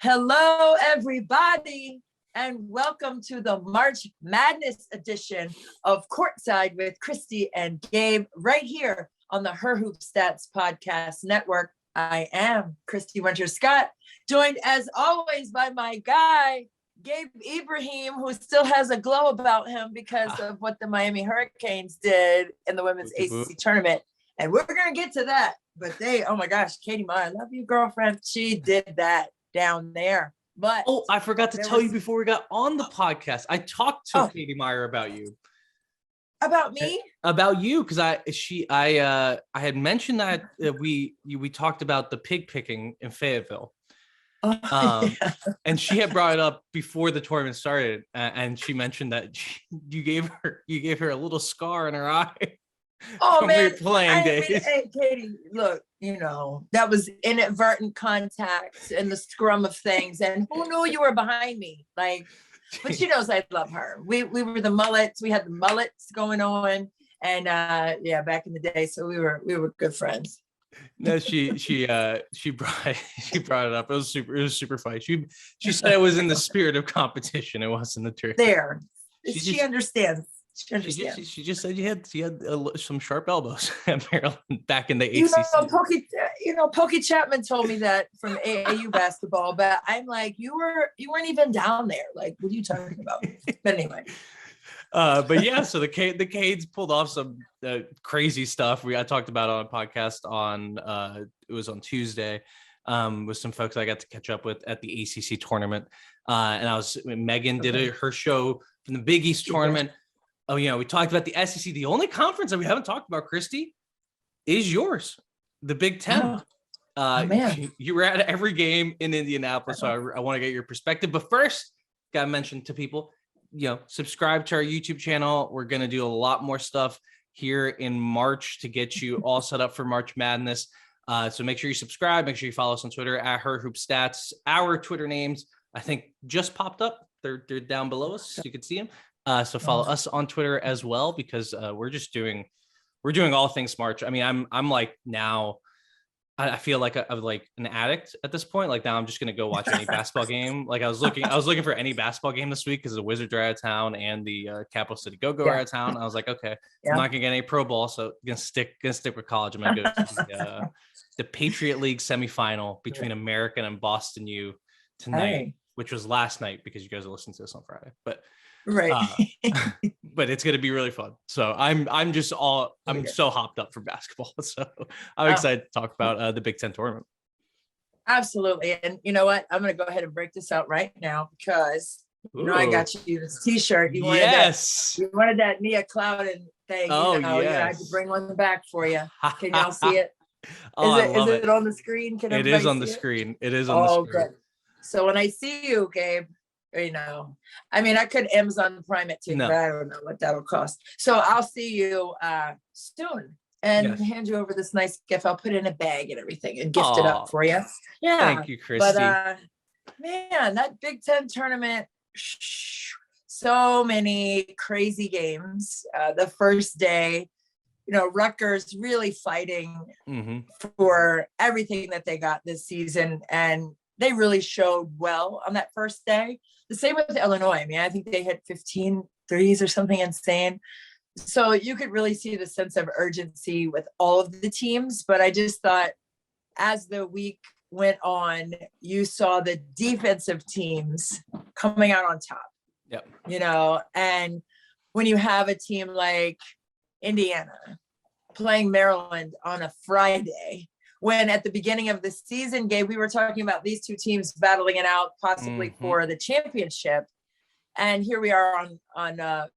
Hello, everybody, and welcome to the March Madness edition of Courtside with Christy and Gabe right here on the Her Hoop Stats Podcast Network. I am Christy Winter-Scott, joined as always by my guy, Gabe Ibrahim, who still has a glow about him because of what the Miami Hurricanes did in the women's ACC tournament. And we're going to get to that. But oh my gosh, Katie Meyer, I love you, girlfriend. She did that down there. But I forgot to tell you before we got on the podcast. I talked to Katie Meyer about you. About me? About you, because I had mentioned that we talked about the pig picking in Fayetteville. Yeah. And she had brought it up before the tournament started, and she mentioned that you gave her a little scar in her eye. Oh man, playing days. Hey, Katie, look, that was inadvertent contact in the scrum of things, and who knew you were behind me? But she knows I love her. We were the mullets. We had the mullets going on, and back in the day, so we were good friends. No, she brought it up. It was super funny. She said it was in the spirit of competition. It wasn't the truth. There, she understands. She just said she had some sharp elbows at Maryland back in the ACC. Pokey Chapman told me that from AAU basketball, but I'm like, you weren't even down there. Like, what are you talking about? But anyway. But yeah, so the Canes pulled off some crazy stuff. I talked about on a podcast it was on Tuesday with some folks I got to catch up with at the ACC tournament. And Megan did her show from the Big East tournament. Oh, we talked about the SEC. The only conference that we haven't talked about, Christy, is yours, the Big Ten. Man. You were at every game in Indianapolis, so I want to get your perspective. But first, got to mention to people, subscribe to our YouTube channel. We're going to do a lot more stuff here in March to get you all set up for March Madness. So make sure you subscribe. Make sure you follow us on Twitter at Her Hoop Stats. Our Twitter names, I think, just popped up. They're down below us, so you can see them. So follow us on Twitter as well, because we're doing all things March. I mean, I'm like now, I feel like I'm like an addict at this point. Like now I'm just going to go watch any basketball game. Like I was looking for any basketball game this week because the Wizards are out of town and the Capital City Go-Go are out of town. I was like, okay, I'm not gonna get any pro ball. So gonna stick with college. I'm gonna go to the Patriot League semifinal between American and Boston U tonight, which was last night because you guys are listening to this on Friday, but but it's going to be really fun. So I'm so hopped up for basketball. So I'm excited to talk about the Big Ten tournament. Absolutely. And you know what? I'm going to go ahead and break this out right now because I got you this t-shirt. You wanted that Nia Clouden thing. Yes. I had to bring one back for you. Can y'all see it? Is it on the screen? It is on the screen. It is on the screen. Good. So when I see you, Gabe, I mean, I could Amazon Prime it too, but I don't know what that'll cost. So I'll see you soon and hand you over this nice gift. I'll put it in a bag and everything and gift it up for you. Yeah. Thank you, Christy. But man, that Big Ten tournament, so many crazy games. The first day, Rutgers really fighting for everything that they got this season. And they really showed well on that first day. The same with Illinois. I mean, I think they hit 15 threes or something insane. So you could really see the sense of urgency with all of the teams. But I just thought as the week went on, you saw the defensive teams coming out on top. Yep. And when you have a team like Indiana playing Maryland on a Friday, when at the beginning of the season, Gabe, we were talking about these two teams battling it out possibly for the championship. And here we are on not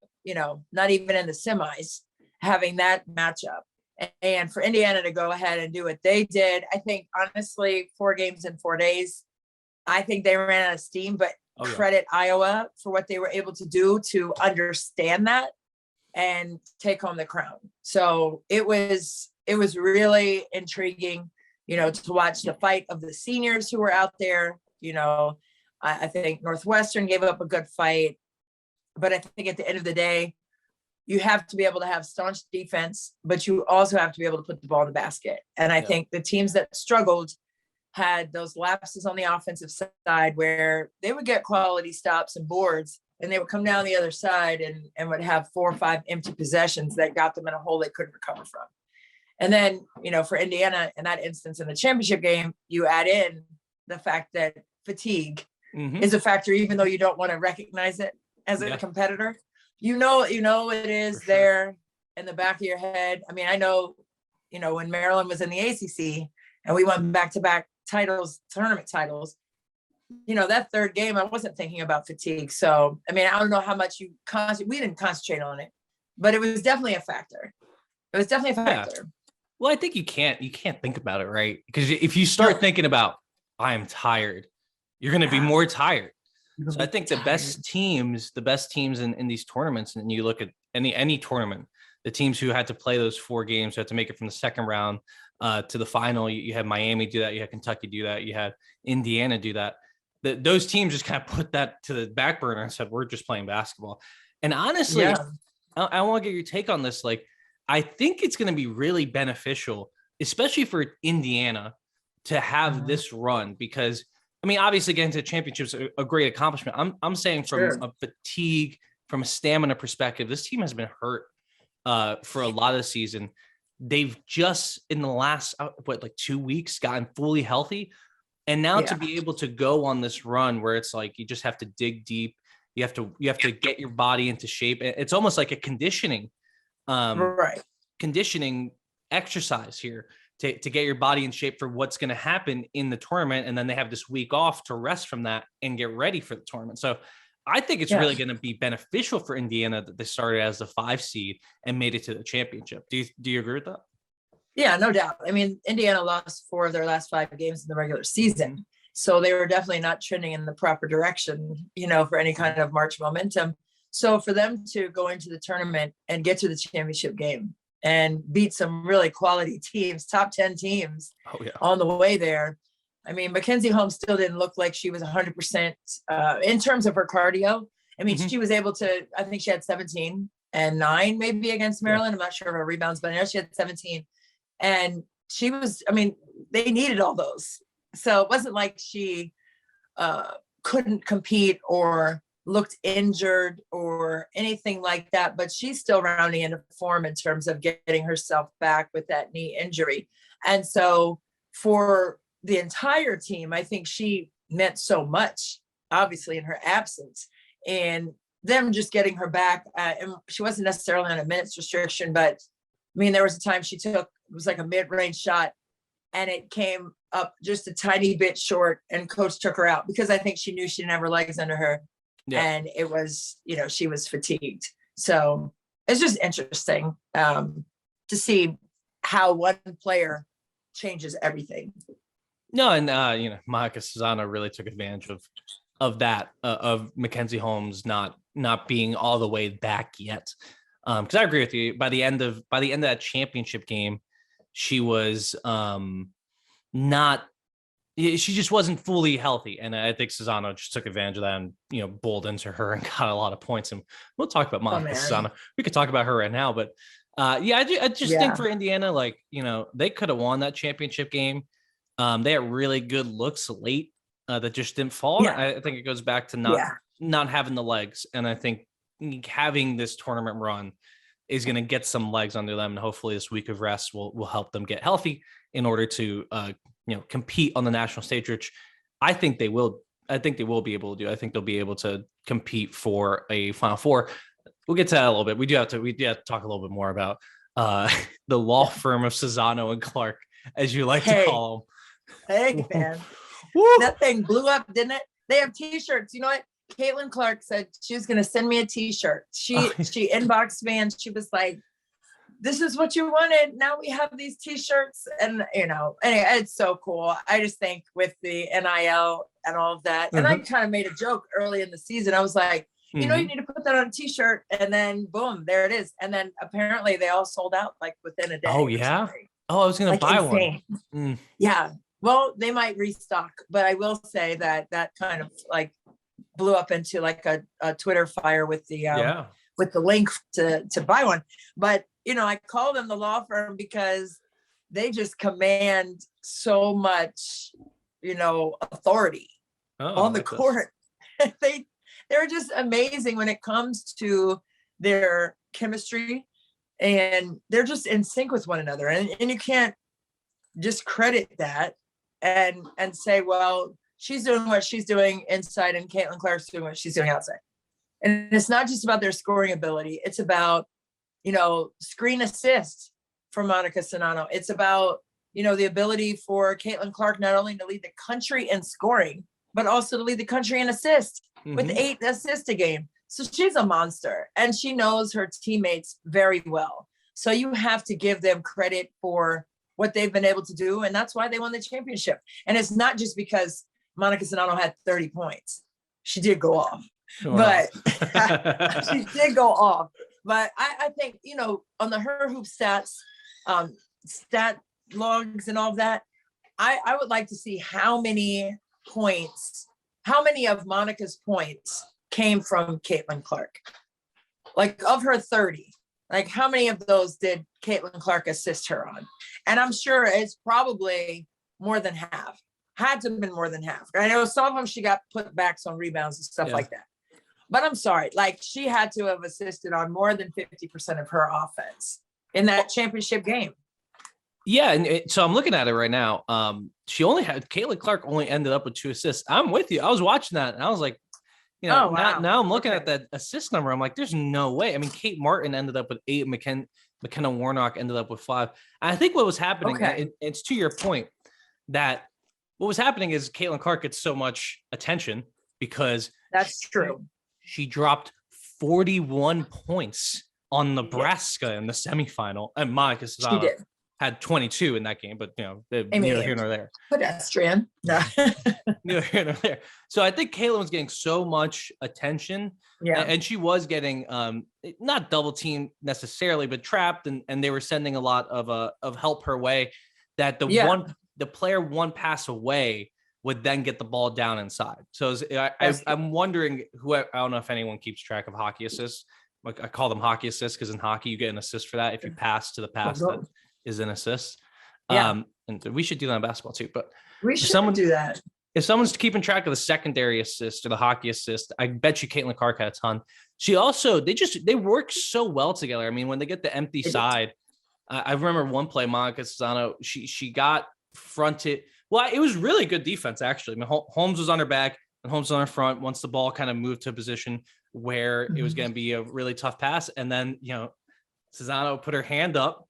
even in the semis, having that matchup. And for Indiana to go ahead and do what they did, I think, honestly, 4 games in 4 days, I think they ran out of steam, but credit Iowa for what they were able to do to understand that and take home the crown. So it was really intriguing, to watch the fight of the seniors who were out there. I think Northwestern gave up a good fight, but I think at the end of the day, you have to be able to have staunch defense, but you also have to be able to put the ball in the basket. And I think the teams that struggled had those lapses on the offensive side where they would get quality stops and boards, and they would come down the other side and would have 4 or 5 empty possessions that got them in a hole they couldn't recover from. And then, for Indiana, in that instance, in the championship game, you add in the fact that fatigue is a factor, even though you don't want to recognize it as a competitor. It is there in the back of your head. I mean, I know, when Maryland was in the ACC and we won back-to-back tournament titles, that third game, I wasn't thinking about fatigue. So, I mean, I don't know how much we didn't concentrate on it, but it was definitely a factor. It was definitely a factor. Yeah. Well, I think you can't think about it, right? Because if you start thinking about, I am tired, you're going to be more tired. So I think the best teams in these tournaments, and you look at any tournament, the teams who had to play those 4 games, who had to make it from the second round to the final, you had Miami do that, you had Kentucky do that, you had Indiana do that. Those teams just kind of put that to the back burner and said, we're just playing basketball. And honestly, I want to get your take on this. Like, I think it's going to be really beneficial, especially for Indiana, to have this run, because I mean, obviously getting to the championships is a great accomplishment. I'm saying from a fatigue, from a stamina perspective, this team has been hurt for a lot of the season. They've just in the last 2 weeks gotten fully healthy. And now to be able to go on this run where it's like you just have to dig deep, you have to get your body into shape. It's almost like a conditioning exercise here to get your body in shape for what's going to happen in the tournament. And then they have this week off to rest from that and get ready for the tournament. So I think it's really going to be beneficial for Indiana that they started as the 5 seed and made it to the championship. Do you agree with that? Yeah, no doubt. I mean, Indiana lost 4 of their last 5 games in the regular season. So they were definitely not trending in the proper direction, for any kind of March momentum. So for them to go into the tournament and get to the championship game and beat some really quality teams, top 10 teams on the way there. I mean, Mackenzie Holmes still didn't look like she was 100% in terms of her cardio. I mean, she was able to, I think she had 17 and 9 maybe against Maryland. I'm not sure of her rebounds, but I know she had 17. And she was, I mean, they needed all those. So it wasn't like she couldn't compete or looked injured or anything like that, but she's still rounding into form in terms of getting herself back with that knee injury. And so for the entire team, I think she meant so much, obviously, in her absence, and them just getting her back. And she wasn't necessarily on a minutes restriction, but I mean, there was a time she took, it was like a mid-range shot, and it came up just a tiny bit short, and coach took her out because I think she knew she didn't have her legs under her. Yeah. And it was, she was fatigued. So it's just interesting to see how one player changes everything. No, and Monica Susano really took advantage of that, of Mackenzie Holmes not being all the way back yet. Because I agree with you. By the end of that championship game, she was she just wasn't fully healthy. And I think Susano just took advantage of that and, bowled into her and got a lot of points. And we'll talk about Monica Susano. We could talk about her right now, but I just think for Indiana, they could have won that championship game. They had really good looks late that just didn't fall. Yeah. I think it goes back to not having the legs. And I think having this tournament run is going to get some legs under them. And hopefully this week of rest will help them get healthy in order to, compete on the national stage, which I think they will. I think they will be able to do. I think they'll be able to compete for a Final Four. We'll get to that a little bit. We do have to talk a little bit more about the law firm of Susano and Clark, as you like to call them. Hey, man. That thing blew up, didn't it? They have t-shirts. You know what? Caitlin Clark said she was going to send me a t-shirt. She inboxed me and she was like, this is what you wanted. Now we have these t-shirts. And, anyway, it's so cool. I just think with the NIL and all of that. And I kind of made a joke early in the season. I was like, you need to put that on a t-shirt, and then boom, there it is. And then apparently they all sold out like within a day. Oh, yeah. Oh, I was going to buy insane. One. Yeah. Well, they might restock, but I will say that kind of like blew up into like a Twitter fire with the link to buy one. But, I call them the law firm because they just command so much authority on the like court. They're just amazing when it comes to their chemistry, and they're just in sync with one another. And you can't discredit that and say, well, she's doing what she's doing inside and Caitlin Clark's doing what she's doing outside. And it's not just about their scoring ability. It's about, screen assist for Monica Czinano. It's about, the ability for Caitlin Clark not only to lead the country in scoring, but also to lead the country in assists with 8 assists a game. So she's a monster, and she knows her teammates very well. So you have to give them credit for what they've been able to do. And that's why they won the championship. And it's not just because Monica Czinano had 30 points. She did go off, but she did go off. But I think, on the Her Hoop stats, stat logs and all of that, I would like to see how many of Monica's points came from Caitlin Clark. Like, of her 30, like, how many of those did Caitlin Clark assist her on? And I'm sure it's probably more than half. Had to have been more than half. I know some of them she got put backs on rebounds and stuff like that. But I'm sorry, like, she had to have assisted on more than 50% of her offense in that championship game. Yeah, and so I'm looking at it right now. Caitlin Clark only ended up with 2 assists. I'm with you. I was watching that, and I was like, now I'm looking at that assist number. I'm like, there's no way. I mean, Kate Martin ended up with 8. McKenna Warnock ended up with 5. And I think what was happening, it's to your point, that what was happening is Caitlin Clark gets so much attention because that's true. She dropped 41 points on Nebraska in the semifinal, and Monica Czinano had 22 in that game, but neither here nor there. Pedestrian. Neither here nor there. So I think Caitlin was getting so much attention, and she was getting not double teamed necessarily, but trapped, and they were sending a lot of help her way. That the player one pass away would then get the ball down inside. So I'm wondering I don't know if anyone keeps track of hockey assists. Like, I call them hockey assists because in hockey you get an assist for that if you pass to the pass that is an assist. And we should do that in basketball too. But we should do that. If someone's keeping track of the secondary assist or the hockey assist, I bet you Caitlin Clark had a ton. She also they work so well together. I mean, when they get the empty side, I remember one play, Monica Czinano, she got fronted. Well, it was really good defense, actually. I mean, Holmes was on her back and Holmes was on her front once the ball kind of moved to a position where it was going to be a really tough pass. And then, Czinano put her hand up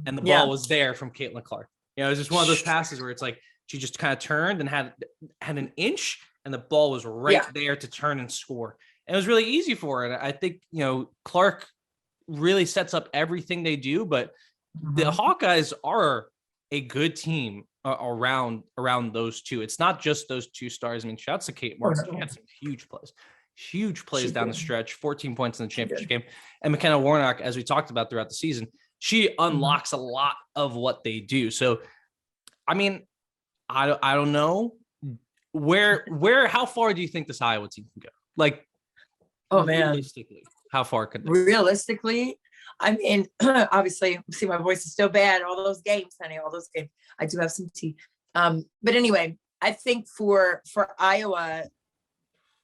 and the ball was there from Caitlin Clark. It was just one of those passes where it's like she just kind of turned and had an inch and the ball was right there to turn and score. And it was really easy for her. And I think, Clark really sets up everything they do, but the Hawkeyes are a good team around those two. It's not just those 2 stars. I mean, shouts to Kate Martin. She had some huge plays down the stretch, 14 points in the championship game. And McKenna Warnock, as we talked about throughout the season, she unlocks a lot of what they do. So, I mean, I don't know how far do you think this Iowa team can go? Like, realistically, how far could they? Realistically, I mean, obviously, see, my voice is still bad. All those games, honey, all those games. I do have some tea. But anyway, I think for Iowa,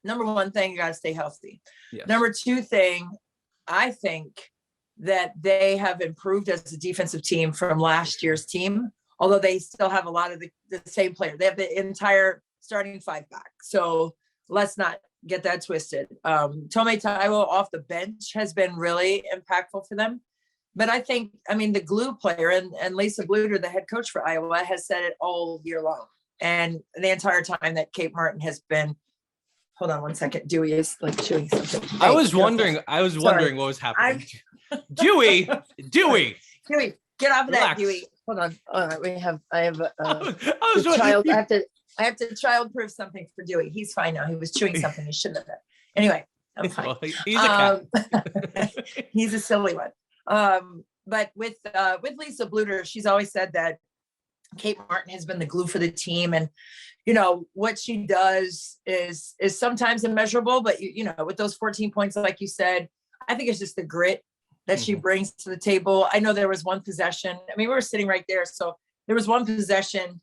number one thing, you got to stay healthy. Yes. Number 2 thing, I think that they have improved as a defensive team from last year's team, although they still have a lot of the same player. They have the entire starting 5 back. So let's not get that twisted. Tome Taiwo off the bench has been really impactful for them. But I think, the glue player and Lisa Bluter, the head coach for Iowa, has said it all year long. And the entire time that Kate Martin has been, hold on one second, Dewey is like chewing something. I was wondering what was happening. Dewey, get off of that, Dewey. Hold on. I have a child. I have to childproof something for Dewey. He's fine now. He was chewing something he shouldn't have done. Anyway, I'm fine. Well, he's a cat. He's a silly one. But with Lisa Bluter, she's always said that Kate Martin has been the glue for the team. And, what she does is sometimes immeasurable, but with those 14 points, like you said, I think it's just the grit that she brings to the table. I know there was one possession. We were sitting right there. So there was one possession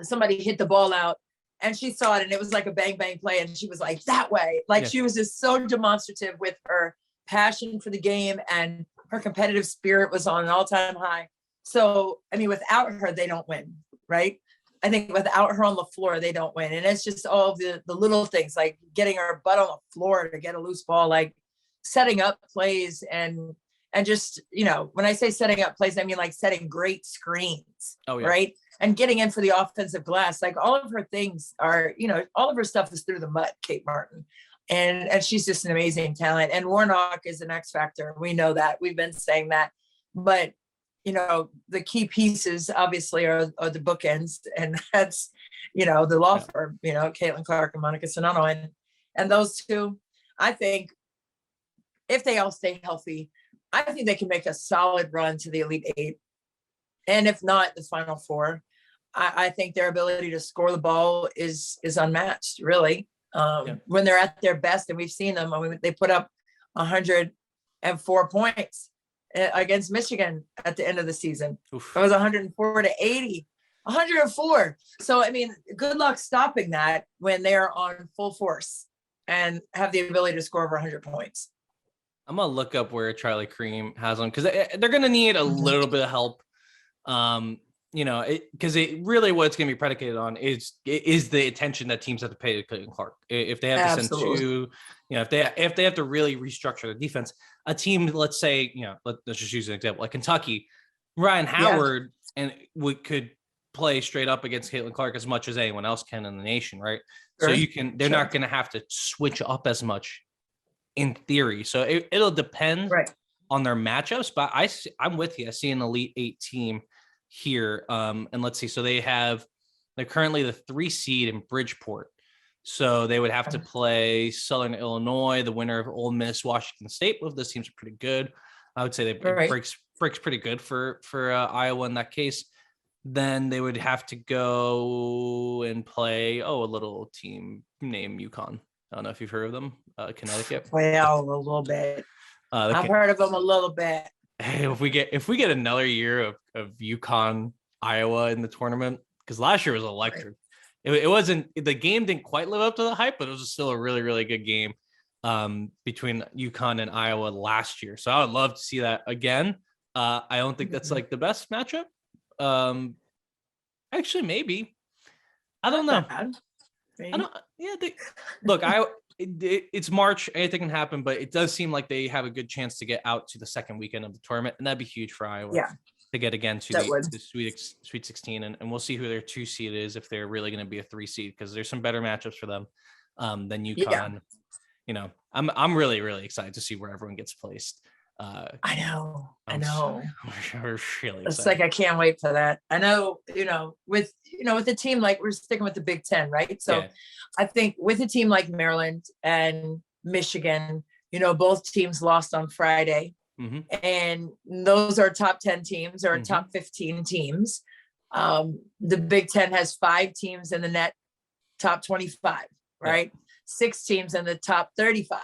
somebody hit the ball out and she saw it and it was like a bang, bang play. And she was like, that way. Like she was just so demonstrative with her passion for the game, and her competitive spirit was on an all-time high. So, I mean, without her, they don't win, right? I think without her on the floor, they don't win. And it's just all the little things, like getting her butt on the floor to get a loose ball, like setting up plays and just, you know, when I say setting up plays, I mean like setting great screens, right? And getting in for the offensive glass. Like all of her things are, you know, all of her stuff is through the mud, Kate Martin. And she's just an amazing talent. And Warnock is an X factor. We know that. We've been saying that. But you know, the key pieces obviously are the bookends, and that's, you know, the law firm, you know, Caitlin Clark and Monica Sonano. And those two, I think if they all stay healthy, I think they can make a solid run to the Elite Eight. And if not, the Final Four. I think their ability to score the ball is unmatched, really. When they're at their best, and we've seen them, I mean, they put up 104 points against Michigan at the end of the season. Oof. It was 104-80, 104. So, I mean, good luck stopping that when they're on full force and have the ability to score over 100 points. I'm going to look up where Charlie Cream has them, because they're going to need a little bit of help. You know, because really what it's going to be predicated on is the attention that teams have to pay to Caitlin Clark. If they have to send two, you know, if they have to really restructure the defense, a team, let's say, you know, let's just use an example, like Kentucky, Ryan Howard could play straight up against Caitlin Clark as much as anyone else can in the nation, right? Sure. So they're not going to have to switch up as much in theory. So it'll depend on their matchups, but I'm with you. I see an Elite Eight team here. And let's see. So they're currently the 3 seed in Bridgeport. So they would have to play Southern Illinois, the winner of Ole Miss, Washington State. Both of those teams are pretty good. I would say it breaks pretty good for Iowa in that case. Then they would have to go and play a little team named UConn. I don't know if you've heard of them, Connecticut. Well, a little bit. I've heard of them a little bit. Hey, if we get another year of UConn, Iowa in the tournament, because last year was electric. It wasn't, the game didn't quite live up to the hype, but it was still a really, really good game between UConn and Iowa last year. So I would love to see that again. I don't think that's like the best matchup. Actually, maybe. I don't know. Look, it's March. Anything can happen, but it does seem like they have a good chance to get out to the second weekend of the tournament, and that'd be huge for Iowa. To get again to the Sweet 16, and we'll see who their 2 seed is, if they're really going to be a 3 seed, because there's some better matchups for them than UConn. You know, I'm really, really excited to see where everyone gets placed. I know. I'm really excited. It's like I can't wait for that. I know, with a team like, we're sticking with the Big Ten, right? So I think with a team like Maryland and Michigan, both teams lost on Friday. Mm-hmm. And those are top 10 teams or top 15 teams. The Big Ten has 5 teams in the net top 25, right? 6 teams in the top 35.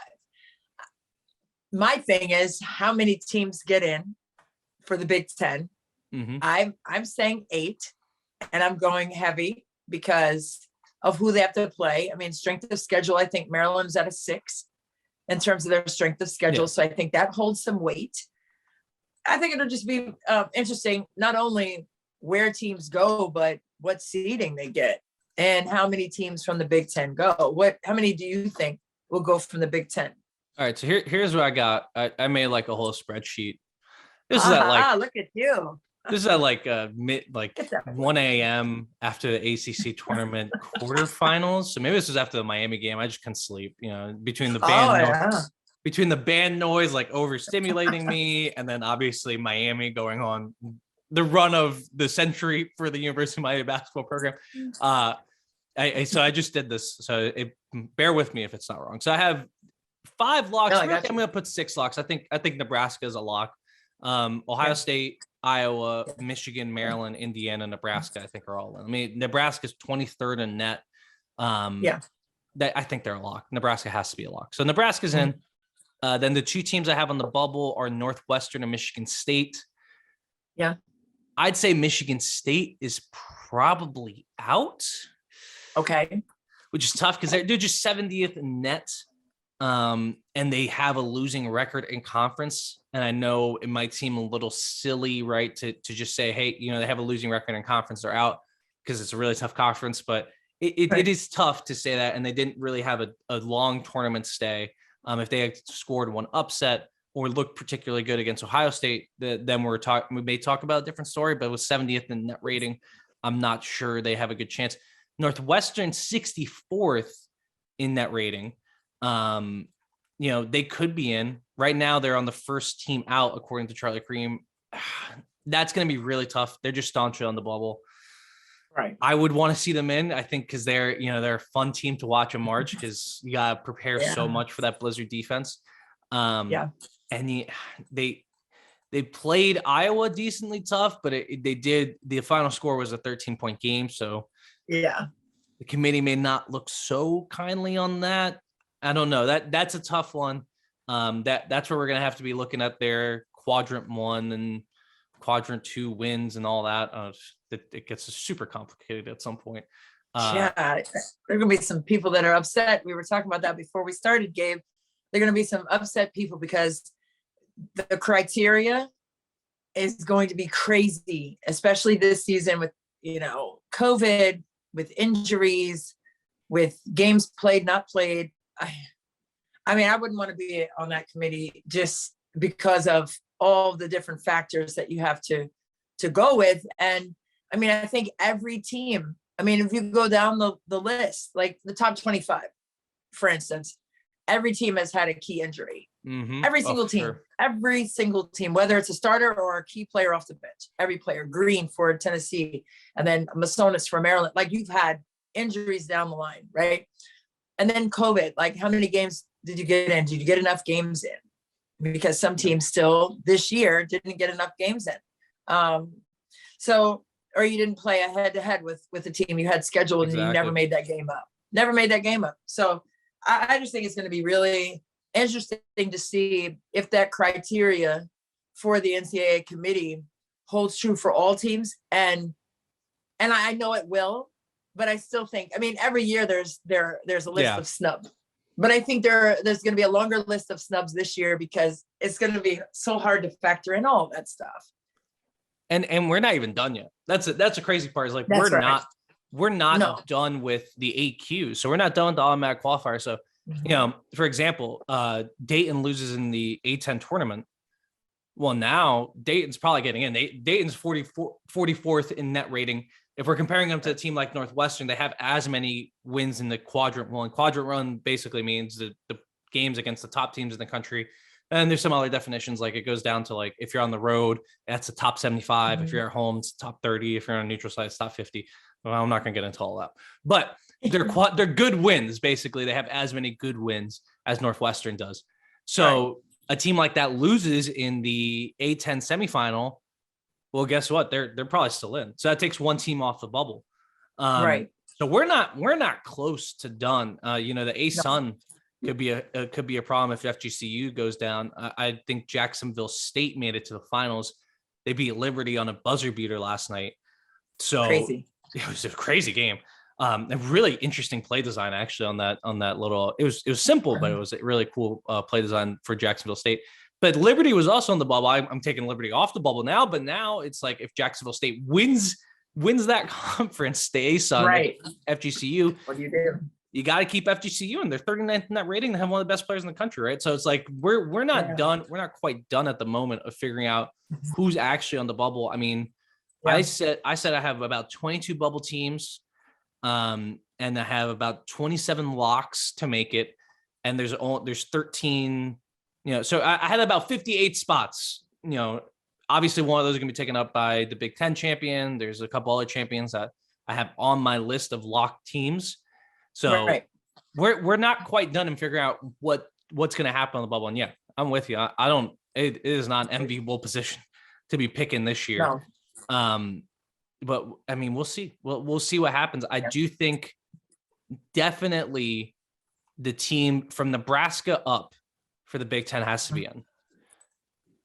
My thing is, how many teams get in for the Big Ten? Mm-hmm. I'm saying 8, and I'm going heavy because of who they have to play. I mean, strength of schedule, I think Maryland's at a 6 in terms of their strength of schedule. So I think that holds some weight. I think it'll just be interesting, not only where teams go, but what seeding they get and how many teams from the Big Ten go. How many do you think will go from the Big Ten? All right. So here's what I got. I made like a whole spreadsheet. This is at look at you. This is at like 1 a.m. after the ACC tournament quarterfinals. So maybe this was after the Miami game. I just couldn't sleep, between the band noise, like overstimulating me. And then obviously Miami going on the run of the century for the University of Miami basketball program. So I just did this. So bear with me if it's not wrong. So I have 5 locks. I'm going to put 6 locks. I think Nebraska is a lock. Ohio State, Iowa, Michigan, Maryland, Indiana, Nebraska, I think are all in. I mean, Nebraska's 23rd in net. I think they're a lock. Nebraska has to be a lock. So Nebraska's in. Then the 2 teams I have on the bubble are Northwestern and Michigan State. Yeah. I'd say Michigan State is probably out. Okay. Which is tough because they're just 70th in net. And they have a losing record in conference. And I know it might seem a little silly, right, to just say, hey, they have a losing record in conference, they're out, because it's a really tough conference. But it is tough to say that. And they didn't really have a long tournament stay. If they had scored one upset or looked particularly good against Ohio State, then we may talk about a different story. But with 70th in net rating, I'm not sure they have a good chance. Northwestern 64th in net rating. They could be in. Right now, they're on the first team out, according to Charlie Cream. That's going to be really tough. They're just staunchly on the bubble. Right. I would want to see them in, I think, because they're a fun team to watch in March, because you got to prepare so much for that Blizzard defense. And they played Iowa decently tough, but the final score was a 13-point game. So yeah, the committee may not look so kindly on that. I don't know. That's a tough one. That's where we're gonna have to be looking at their quadrant 1 and quadrant 2 wins and all that. It gets super complicated at some point. There are gonna be some people that are upset. We were talking about that before we started, Gabe. There are gonna be some upset people because the criteria is going to be crazy, especially this season with COVID, with injuries, with games played, not played. I mean, I wouldn't want to be on that committee just because of all the different factors that you have to go with. And I mean, I think every team, if you go down the list, like the top 25, for instance, every team has had a key injury. Mm-hmm. Every single team, sure. Every single team, whether it's a starter or a key player off the bench, every player. Green for Tennessee, and then Masonis for Maryland. Like, you've had injuries down the line, right? And then COVID, like, how many games did you get in? Did you get enough games in? Because some teams still this year didn't get enough games in. Or you didn't play a head-to-head with the team you had scheduled. Exactly. And you never made that game up. So I just think it's going to be really interesting to see if that criteria for the NCAA committee holds true for all teams. And I know it will, but I still think, every year there's a list of snubs, but I think there's going to be a longer list of snubs this year because it's going to be so hard to factor in all that stuff. And we're not even done yet. That's a crazy part, is like, we're not done with the AQ. So we're not done with the automatic qualifier. So, for example, Dayton loses in the A10 tournament. Well, now Dayton's probably getting in. Dayton's 44th in net rating. If we're comparing them to a team like Northwestern, they have as many wins in the quadrant 1. Quadrant 1 basically means the games against the top teams in the country. And there's some other definitions, like it goes down to, like, if you're on the road, that's a top 75. Mm-hmm. If you're at home, it's top 30. If you're on a neutral side, it's top 50. Well, I'm not going to get into all that. But they're good wins. Basically, they have as many good wins as Northwestern does. So a team like that loses in the A10 semifinal. Well, guess what? They're probably still in. So that takes one team off the bubble. So we're not close to done. The A-Sun could be a problem if FGCU goes down. I think Jacksonville State made it to the finals. They beat Liberty on a buzzer beater last night. So crazy. It was a crazy game. A really interesting play design actually on that little. It was simple, but it was a really cool play design for Jacksonville State. But Liberty was also on the bubble. I'm taking Liberty off the bubble now, but now it's like, if Jacksonville State wins that conference, the A-Sun, FGCU. What do you do? You got to keep FGCU, and they're 39th in that rating. They have one of the best players in the country, right? So it's like we're not done. We're not quite done at the moment of figuring out who's actually on the bubble. I said I have about 22 bubble teams, and I have about 27 locks to make it, and there's 13. So I had about 58 spots. Obviously one of those are going to be taken up by the Big Ten champion. There's a couple other champions that I have on my list of locked teams. So we're not quite done in figuring out what's going to happen on the bubble. And yeah, I'm with you. It is not an enviable position to be picking this year. No. But we'll see. We'll see what happens. I do think definitely the team from Nebraska up for the Big Ten has to be in.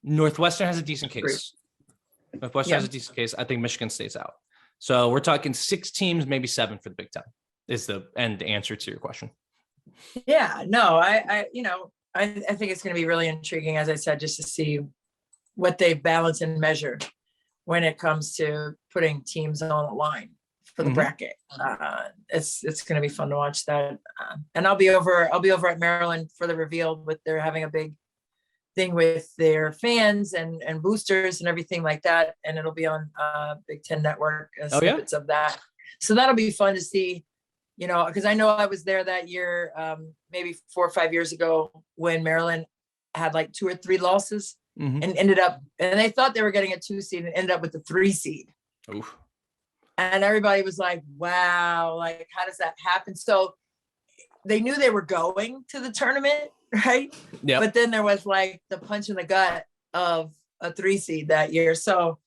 Northwestern has a decent case. If Western's a decent case, I think Michigan State's out. So we're talking 6 teams, maybe 7 for the Big Ten is the answer to your question. Yeah, no, I think it's going to be really intriguing, as I said, just to see what they balance and measure when it comes to putting teams on the line for the bracket. It's going to be fun to watch that. And I'll be over at Maryland for the reveal. They're having a big thing with their fans and boosters and everything like that. And it'll be on Big Ten Network, snippets of that. So that'll be fun to see, because I know I was there that year, maybe 4 or 5 years ago, when Maryland had like 2 or 3 losses and ended up, and they thought they were getting a 2 seed and ended up with the 3 seed. Oof. And everybody was like, wow, like, how does that happen? So they knew they were going to the tournament, right? Yeah. But then there was like the punch in the gut of a 3 seed that year. So,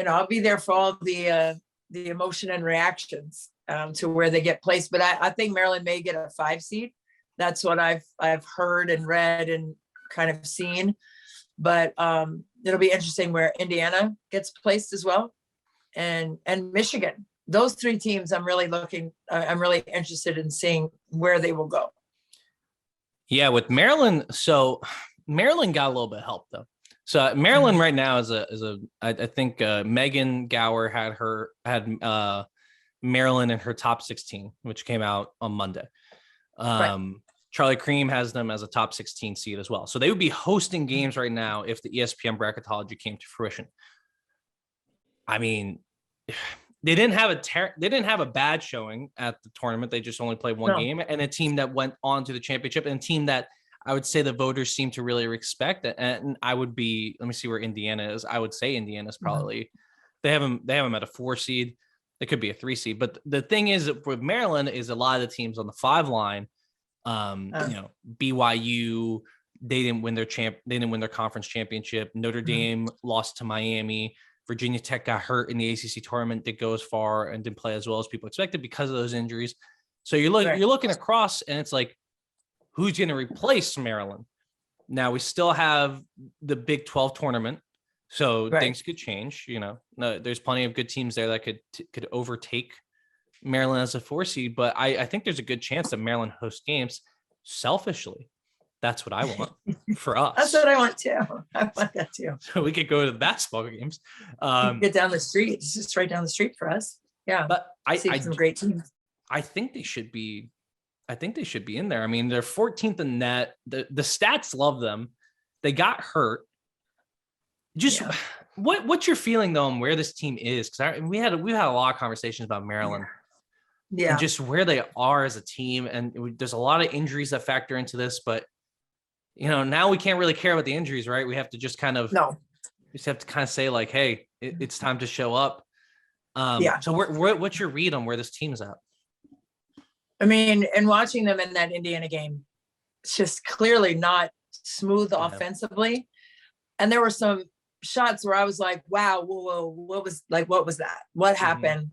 I'll be there for all the emotion and reactions to where they get placed. But I think Maryland may get a 5 seed. That's what I've heard and read and kind of seen. But it'll be interesting where Indiana gets placed as well, and Michigan. Those 3 teams, I'm really interested in seeing where they will go. Yeah, with Maryland. So Maryland got a little bit of help though. So Maryland right now I think Megan Gower had Maryland in her top 16, which came out on Monday. Right. Charlie Cream has them as a top 16 seed as well. So they would be hosting games right now if the ESPN bracketology came to fruition. I mean, they didn't have a bad showing at the tournament. They just only played one game, and a team that went on to the championship, and a team that I would say the voters seem to really respect. And let me see where Indiana is. I would say Indiana's probably, they have them at a 4 seed. It could be a 3 seed. But the thing is with Maryland is a lot of the teams on the 5 line, BYU, they didn't win their conference championship. Notre Dame lost to Miami. Virginia Tech got hurt in the ACC tournament, didn't go as far and didn't play as well as people expected because of those injuries. So you're looking across, and it's like, who's going to replace Maryland? Now we still have the Big 12 tournament, so things could change. There's plenty of good teams there that could overtake Maryland as a 4 seed, but I think there's a good chance that Maryland hosts games. Selfishly, that's what I want for us. That's what I want too. I want that too. So we could go to the basketball games. Get down the street. It's just right down the street for us. Yeah, but I see some great teams. I think they should be in there. I mean, they're 14th in net. The stats love them. They got hurt. What's your feeling though on where this team is? Because we had a lot of conversations about Maryland. Yeah. And just where they are as a team. And there's a lot of injuries that factor into this, but now we can't really care about the injuries, right? We have to just kind of say like, hey, it's time to show up. So what's your read on where this team's at? I mean, and watching them in that Indiana game, it's just clearly not smooth offensively. And there were some shots where I was like, wow, whoa, what was that? What happened?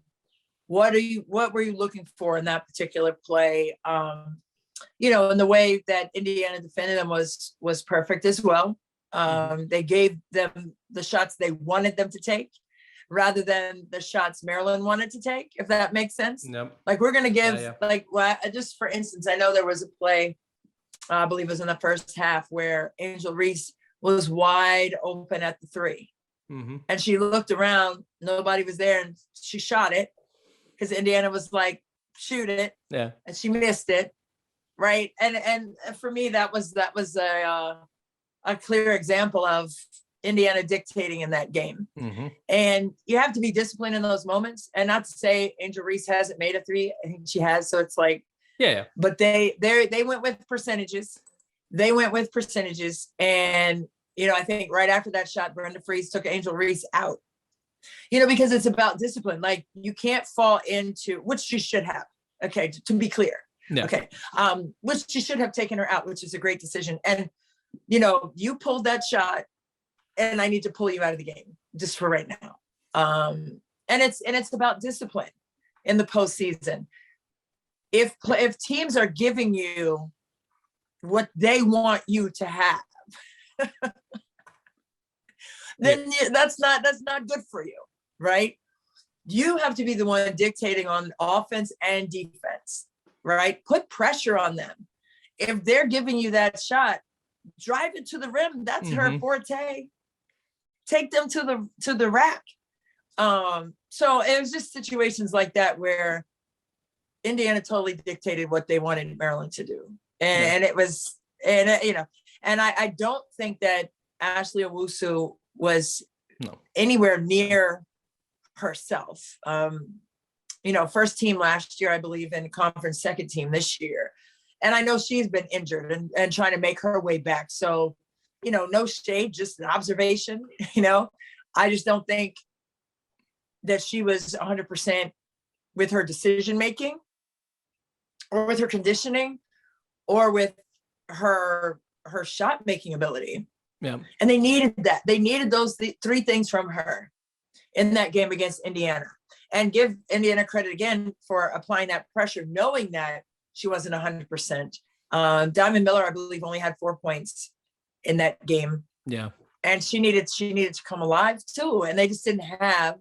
What were you looking for in that particular play? And the way that Indiana defended them was perfect as well. They gave them the shots they wanted them to take rather than the shots Maryland wanted to take, if that makes sense. Yep. Like we're going to give just for instance, I know there was a play, I believe it was in the first half, where Angel Reese was wide open at the 3. And she looked around, nobody was there, and she shot it because Indiana was like, shoot it. Yeah. And she missed it. Right. And for me, that was a clear example of Indiana dictating in that game. And you have to be disciplined in those moments. And not to say Angel Reese hasn't made a 3. I think she has. So it's like, but they went with percentages. And, I think right after that shot, Brenda Freese took Angel Reese out, because it's about discipline. Like you can't fall into, which she should have. Okay. To be clear. Yeah. Okay. Which she should have taken her out, which is a great decision. And, you pulled that shot and I need to pull you out of the game just for right now. And it's about discipline in the postseason. If teams are giving you what they want you to have, then that's not good for you, right? You have to be the one dictating on offense and defense, right? Put pressure on them. If they're giving you that shot, drive it to the rim. That's her forte. Take them to the rack. So it was just situations like that where Indiana totally dictated what they wanted Maryland to do. And it was, and I don't think that Ashley Owusu was anywhere near herself. First team last year, I believe, in conference, second team this year. And I know she's been injured and trying to make her way back. So, no shade, just an observation. I just don't think that she was 100% with her decision-making or with her conditioning or with her shot-making ability. Yeah. And they needed that. They needed those three things from her in that game against Indiana. And give Indiana credit again for applying that pressure, knowing that she wasn't 100%. Diamond Miller, I believe, only had 4 points in that game. Yeah. And she needed to come alive too. And they just didn't have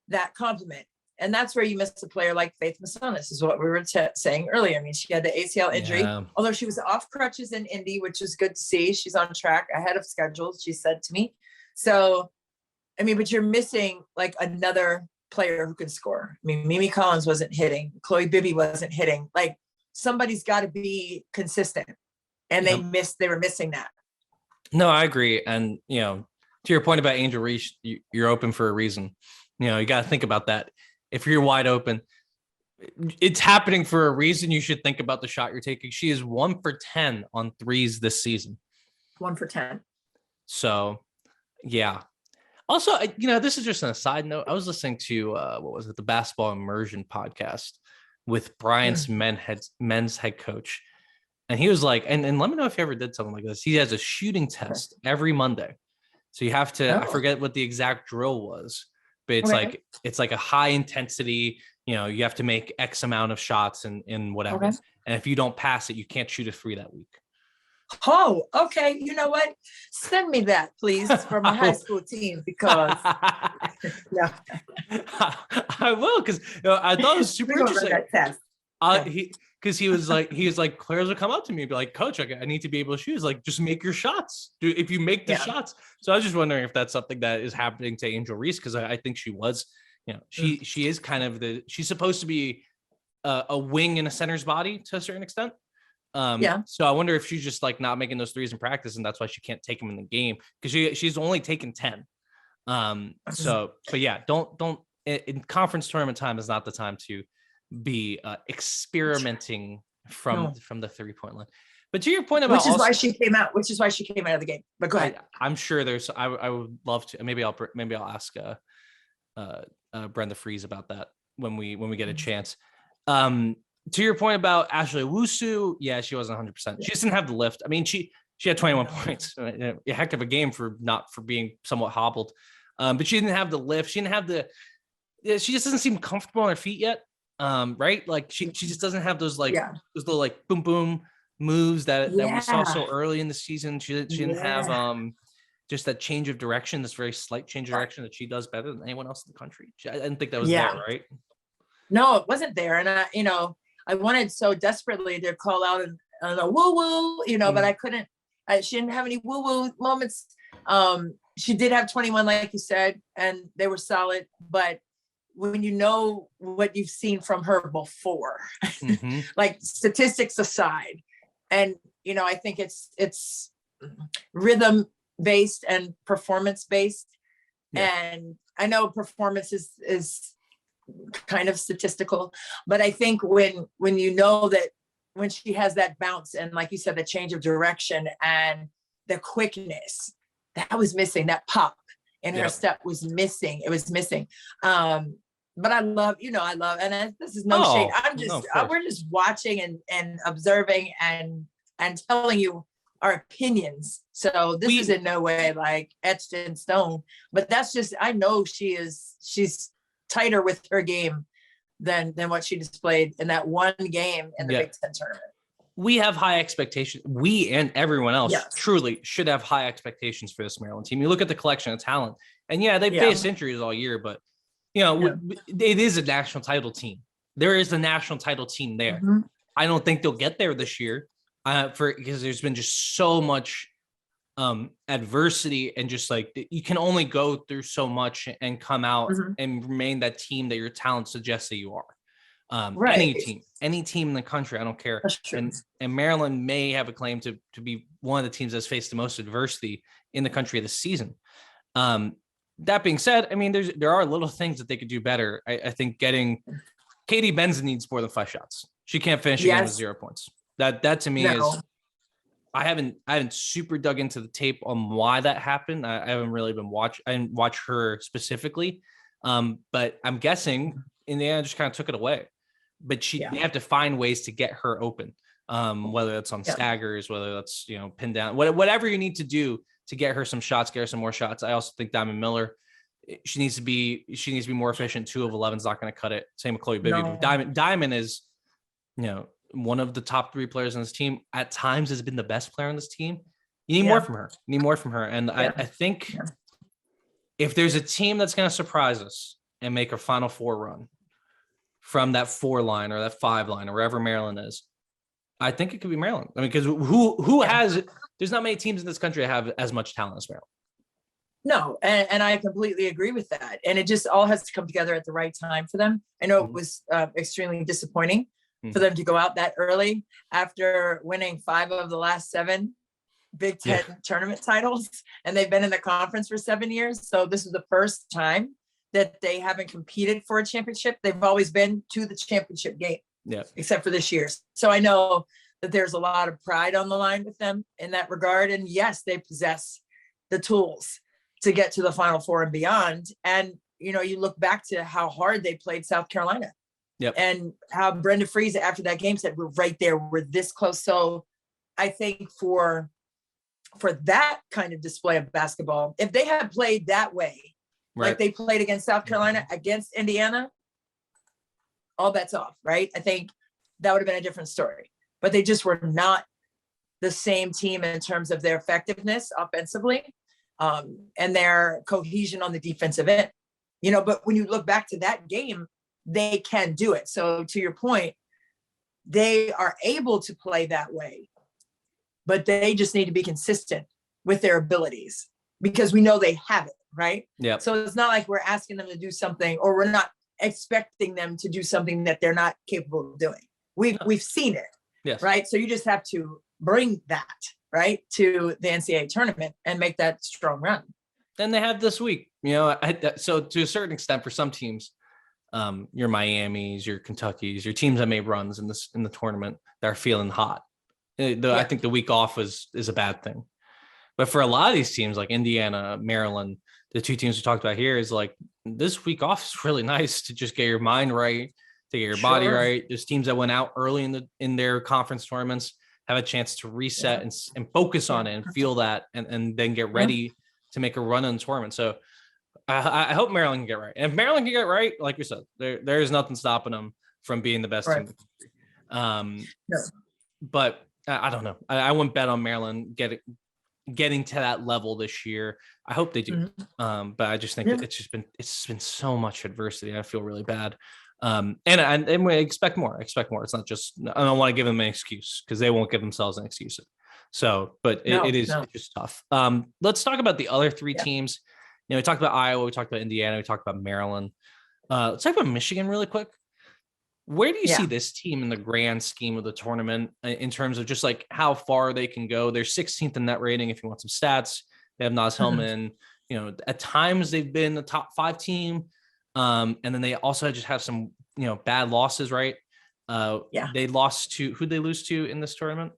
that complement. And that's where you miss a player like Faith Massonis, is what we were saying earlier. I mean, she had the ACL injury, although she was off crutches in Indy, which is good to see. She's on track ahead of schedule, she said to me. So, I mean, but you're missing like another player who can score. I mean, Mimi Collins wasn't hitting. Chloe Bibby wasn't hitting. Like, somebody's got to be consistent. And they were missing that. No, I agree. And, to your point about Angel Reese, you're open for a reason. You got to think about that. If you're wide open, it's happening for a reason. You should think about the shot you're taking. She is 1 for 10 on threes this season. 1 for 10. So, yeah. Also, this is just on a side note. I was listening to, the Basketball Immersion podcast with Bryant's men's head coach. And he was like, and let me know if you ever did something like this. He has a shooting test every Monday. So you have to, I forget what the exact drill was, but it's like a high intensity, you have to make X amount of shots in whatever. Okay. And if you don't pass it, you can't shoot a 3 that week. Oh, okay. You know what? Send me that, please, for my high school team, because I will, because I thought it was super interesting. That test. He was like, players will come up to me and be like, Coach, I need to be able to shoot. He's like, just make your shots. If you make the shots. So I was just wondering if that's something that is happening to Angel Reese, because I think she was, she is kind of she's supposed to be a wing in a center's body to a certain extent. So I wonder if she's just like not making those threes in practice, and that's why she can't take them in the game, because she's only taken 10. But yeah, don't in conference tournament time is not the time to be experimenting from the 3-point line. But to your point about which is why she came out of the game. But go ahead. I'm sure there's I would love to, maybe I'll ask Brenda Freeze about that when we get a chance. To your point about Ashley Owusu, yeah, she wasn't 100%. She just didn't have the lift. I mean, she had 21 points, a heck of a game for being somewhat hobbled. But she didn't have the lift. She just doesn't seem comfortable on her feet yet. Right? Like she just doesn't have those those little like boom boom moves that we saw so early in the season. She didn't have just that change of direction, this very slight change of direction that she does better than anyone else in the country. I didn't think that was there, right? No, it wasn't there. And I wanted so desperately to call out a woo woo, but I couldn't. She didn't have any woo woo moments. She did have 21, like you said, and they were solid. But when you know what you've seen from her before, like statistics aside, and I think it's rhythm based and performance based, and I know performance is kind of statistical, but I think when that when she has that bounce and, like you said, the change of direction and the quickness that was missing, that pop in her step was missing. It was missing. But I love, and this is no shade. We're just watching and observing and telling you our opinions. So this is in no way like etched in stone, but that's just, I know she's tighter with her game than what she displayed in that one game in the Big Ten tournament. we have high expectations. We and everyone else Yes. truly should have high expectations for this Maryland team. You look at the collection of talent, and yeah, they faced injuries all year, but it is a national title team. There is a national title team there. Mm-hmm. I don't think they'll get there this year, because there's been just so much adversity, and just like you can only go through so much and come out and remain that team that your talent suggests that you are. Right. Any team in the country, I don't care. And Maryland may have a claim to be one of the teams that's faced the most adversity in the country this season. That being said, I mean, there are little things that they could do better. I think getting Katie Benson needs more than 5 shots. She can't finish a game with 0 points. That to me is, I haven't super dug into the tape on why that happened. I haven't really been I didn't watch her specifically. But I'm guessing Indiana just kind of took it away. But they have to find ways to get her open, whether that's on staggers, whether that's, pinned down, whatever you need to do to get her some shots, get her some more shots. I also think Diamond Miller, she needs to be more efficient. 2 of 11 is not going to cut it. Same with Chloe Bibby. No. Diamond is, one of the top 3 players on this team. At times has been the best player on this team. You need more from her. And I think if there's a team that's going to surprise us and make a Final Four run from that 4 line or that 5 line or wherever Maryland is, I think it could be Maryland. I mean, because who has, there's not many teams in this country that have as much talent as Maryland. No, and I completely agree with that. And it just all has to come together at the right time for them. I know it was extremely disappointing for them to go out that early after winning 5 of the last 7 Big Ten tournament titles. And they've been in the conference for 7 years. So this is the first time that they haven't competed for a championship. They've always been to the championship game, except for this year. So I know that there's a lot of pride on the line with them in that regard. And yes, they possess the tools to get to the Final Four and beyond. And, you look back to how hard they played South Carolina and how Brenda Friese after that game said, we're right there, we're this close. So I think for that kind of display of basketball, if they had played that way, like they played against South Carolina, against Indiana, all bets off, right? I think that would have been a different story. But they just were not the same team in terms of their effectiveness offensively and their cohesion on the defensive end. But when you look back to that game, they can do it. So to your point, they are able to play that way, but they just need to be consistent with their abilities because we know they have it. Right. Yeah. So it's not like we're asking them to do something or we're not expecting them to do something that they're not capable of doing. We've seen it. Yes. Right. So you just have to bring that to the NCAA tournament and make that strong run. Then they have this week, so to a certain extent for some teams, your Miamis, your Kentuckys, your teams that made runs in the tournament that are feeling hot. I think the week off is a bad thing. But for a lot of these teams like Indiana, Maryland, the 2 teams we talked about here, is like this week off is really nice to just get your mind right, to get your body right. There's teams that went out early in their conference tournaments, have a chance to reset and focus on it and feel that and then get ready to make a run in the tournament. So I hope Maryland can get right. And if Maryland can get right, like we said, there is nothing stopping them from being the best team in the country. But I don't know. I wouldn't bet on Maryland getting to that level this year. I hope they do. But I just think it's been so much adversity. I feel really bad. And we expect more. It's not just, I don't want to give them an excuse because they won't give themselves an excuse. So, but it's just tough. Let's talk about the other 3 teams. We talked about Iowa, we talked about Indiana, we talked about Maryland. Let's talk about Michigan really quick. Where do you see this team in the grand scheme of the tournament in terms of just like how far they can go? They're 16th in net rating. If you want some stats, they have Naz Hillman. At times they've been a top 5 team. And then they also just have some, bad losses, right? They lost to, who'd they lose to in this tournament?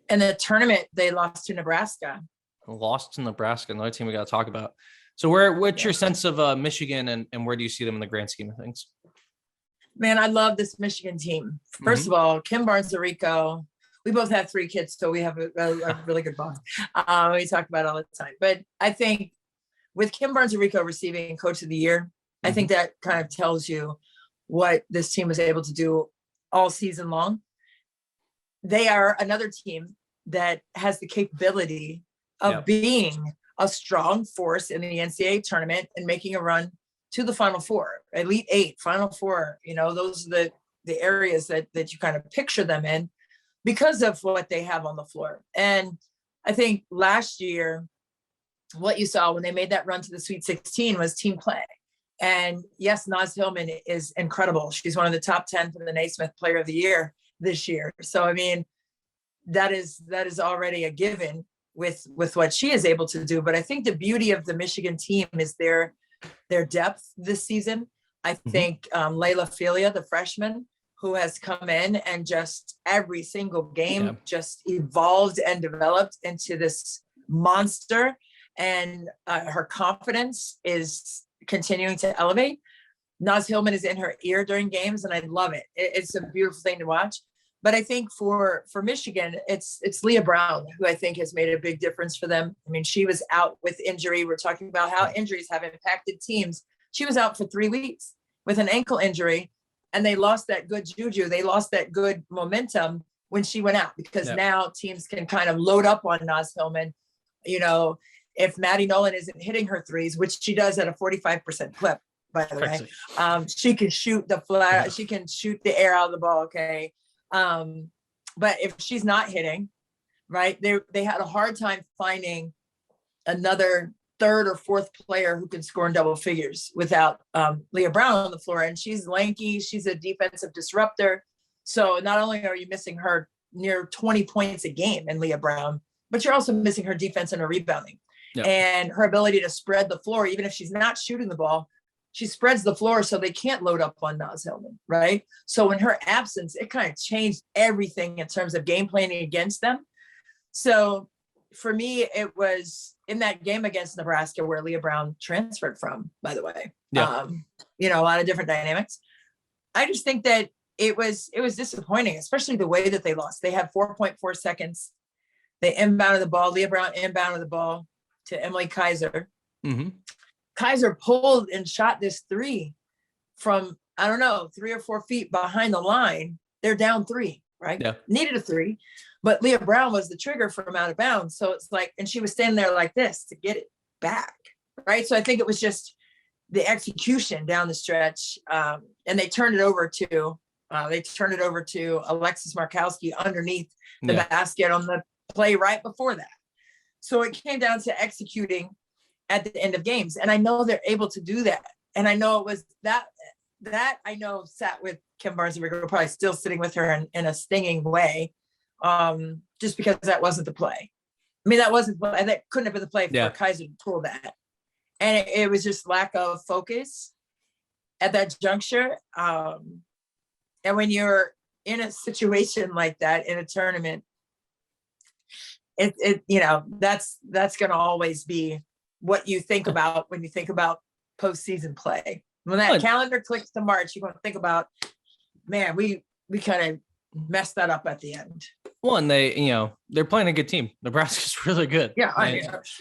In the tournament, they lost to Nebraska. Another team we got to talk about. So what's your sense of Michigan and where do you see them in the grand scheme of things? Man, I love this Michigan team. First of all, Kim Barnes-Rico, we both have 3 kids, so we have a really good bond. We talk about it all the time. But I think with Kim Barnes-Rico receiving Coach of the Year, I think that kind of tells you what this team was able to do all season long. they are another team that has the capability of being a strong force in the NCAA tournament and making a run to the Final Four, Elite Eight, Final Four. Those are the areas that you kind of picture them in because of what they have on the floor. And I think last year, what you saw when they made that run to the Sweet 16 was team play. And yes, Naz Hillman is incredible. She's one of the top 10 for the Naismith Player of the Year this year. So, I mean, that is already a given with what she is able to do. But I think the beauty of the Michigan team is their depth this season. I think Layla Filia, the freshman, who has come in and just every single game just evolved and developed into this monster. And her confidence is continuing to elevate. Naz Hillman is in her ear during games, and I love it. It's a beautiful thing to watch. But I think for Michigan, it's Leah Brown, who I think has made a big difference for them. I mean, she was out with injury. We're talking about how injuries have impacted teams. She was out for 3 weeks with an ankle injury, and they lost that good juju. They lost that good momentum when she went out, because now teams can kind of load up on Naz Hillman. If Maddie Nolan isn't hitting her threes, which she does at a 45% clip, by the way, she can shoot the flat, she can shoot the air out of the ball. Okay. But if she's not hitting, right, they had a hard time finding another third or fourth player who can score in double figures without Leah Brown on the floor. And she's lanky. She's a defensive disruptor. So not only are you missing her near 20 points a game in Leah Brown, but you're also missing her defense and her rebounding. And her ability to spread the floor. Even if she's not shooting the ball, she spreads the floor so they can't load up on Naz Hillman, right? So in her absence, it kind of changed everything in terms of game planning against them. So for me, it was in that game against Nebraska where Leah Brown transferred from, by the way. A lot of different dynamics. I just think that it was disappointing, especially the way that they lost. They had 4.4 seconds. They inbounded the ball. Leah Brown inbounded the ball to Emily Kaiser. Kaiser pulled and shot this three from, 3 or 4 feet behind the line. They're down 3, right? Needed a 3, but Leah Brown was the trigger from out of bounds. So it's like, and she was standing there like this to get it back, right? So I think it was just the execution down the stretch. And they turned it over to Alexis Markowski underneath the basket on the play right before that. So it came down to executing at the end of games. And I know they're able to do that. And I know it was that I know sat with Kim Barnes-Ricker, probably still sitting with her in a stinging way, just because that wasn't the play. I mean, that couldn't have been the play for Kaiser to pull that. And it was just lack of focus at that juncture. And when you're in a situation like that in a tournament, that's going to always be what you think about when you think about postseason play. When that calendar clicks to March, you're going to think about, man, we kind of messed that up at the end. Well, and they're playing a good team. Nebraska's really good. Yeah,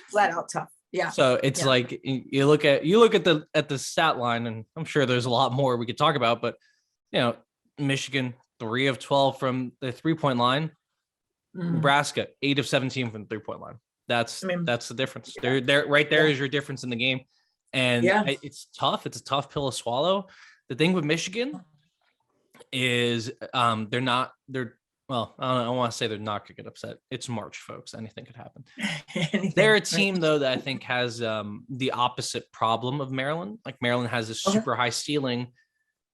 flat out tough. Yeah. So it's like you look at the stat line, and I'm sure there's a lot more we could talk about, but Michigan 3 of 12 from the 3-point line. Nebraska 8 of 17 from the 3-point line. That's the difference. They're right there is your difference in the game. And it's tough. It's a tough pill to swallow. The thing with Michigan is I don't want to say they're not going to get upset. It's March, folks. Anything could happen. They're a team, though, that I think has the opposite problem of Maryland. Like Maryland has this super high ceiling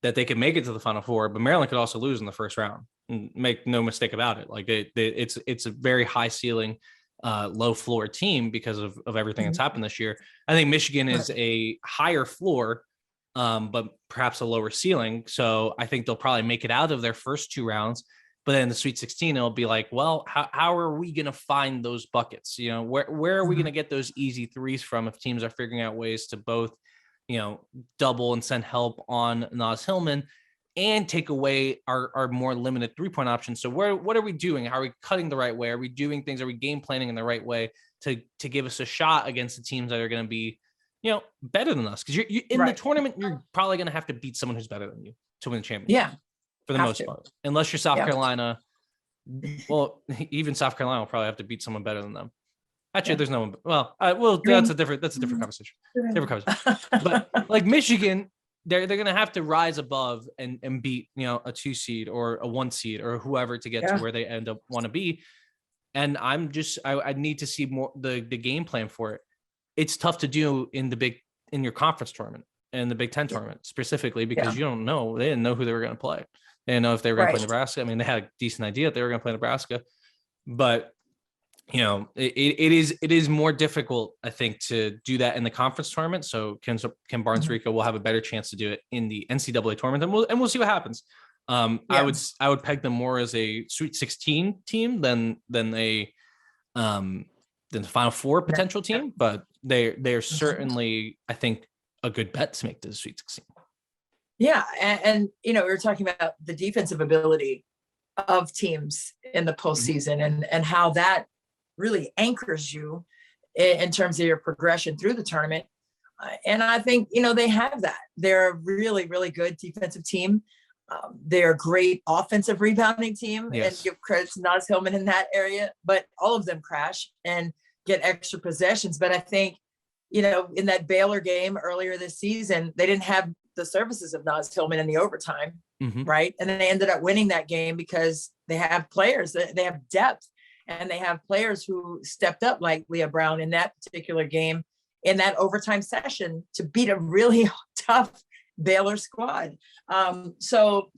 that they could make it to the Final Four, but Maryland could also lose in the first round. And make no mistake about it. Like it's a very high ceiling, low floor team because of everything that's happened this year. I think Michigan is a higher floor, but perhaps a lower ceiling. So I think they'll probably make it out of their first 2 rounds. But then the Sweet 16, it'll be like, well, how are we going to find those buckets? Where are we going to get those easy threes from if teams are figuring out ways to both, double and send help on Naz Hillman and take away our more limited 3-point options? So what are we doing? How are we cutting the right way? Are we doing things? Are we game planning in the right way to give us a shot against the teams that are going to be, better than us? Because you're in the tournament, you're probably going to have to beat someone who's better than you to win the championship. Yeah. For the most part, unless you're South Carolina, Well, even South Carolina will probably have to beat someone better than them. Actually, Yeah. there's no one. Well, that's a different conversation. Different conversation. But like Michigan, they're gonna have to rise above and beat, you know, a 2 seed or a 1 seed or whoever to get to where they end up want to be. And I need to see more the game plan for it. It's tough to do in your conference tournament and the Big Ten tournament specifically because you don't know. They didn't know who they were going to play. They didn't know if they were going to play Nebraska. I mean, they had a decent idea that they were going to play Nebraska, but you know, it is more difficult, I think, to do that in the conference tournament. So Kim Barnes-Rico will have a better chance to do it in the NCAA tournament, and we'll see what happens. I would peg them more as a Sweet 16 team than a the Final Four potential team, but they're certainly, I think, a good bet to make the Sweet 16. Yeah, and you know, we were talking about the defensive ability of teams in the postseason and how that really anchors you in terms of your progression through the tournament. And I think, you know, they have that. They're a really, really good defensive team. They're a great offensive rebounding team, and give credit to Naz Hillman in that area, but all of them crash and get extra possessions. But I think, you know, in that Baylor game earlier this season, they didn't have the services of Naz Hillman in the overtime, right? And then they ended up winning that game because they have players, they have depth, and they have players who stepped up like Leah Brown in that particular game in that overtime session to beat a really tough Baylor squad. So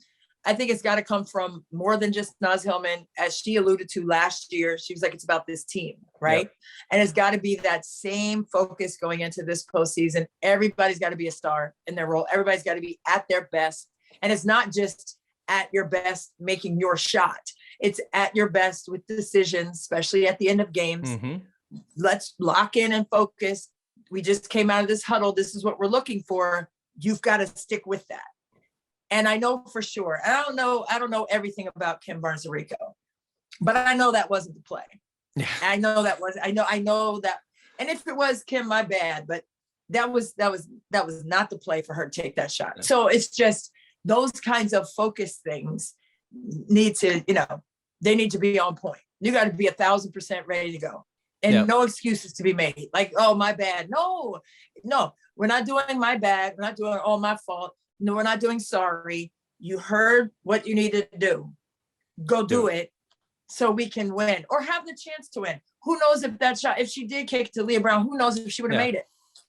I think it's got to come from more than just Naz Hillman. As she alluded to last year, she was like, it's about this team, right? Yep. And it's got to be that same focus going into this postseason. Everybody's got to be a star in their role. Everybody's got to be at their best. And it's not just at your best making your shot. It's at your best with decisions, especially at the end of games. Let's lock in and focus. We just came out of this huddle. This is what we're looking for. You've got to stick with that. And I know for sure, I don't know everything about Kim Barnes-Rico, but I know that wasn't the play. Yeah. I know that. And if it was, Kim, my bad, but that was not the play for her to take that shot. Yeah. So it's just those kinds of focus things need to, you know, they need to be on point. You got to be 1,000% ready to go. And no excuses to be made. Like, oh, my bad. No, we're not doing my bad. We're not doing all my fault. No, we're not doing sorry. You heard what you needed to do. Go do it so we can win or have the chance to win. Who knows if she did kick to Leah Brown, who knows if she would have made it.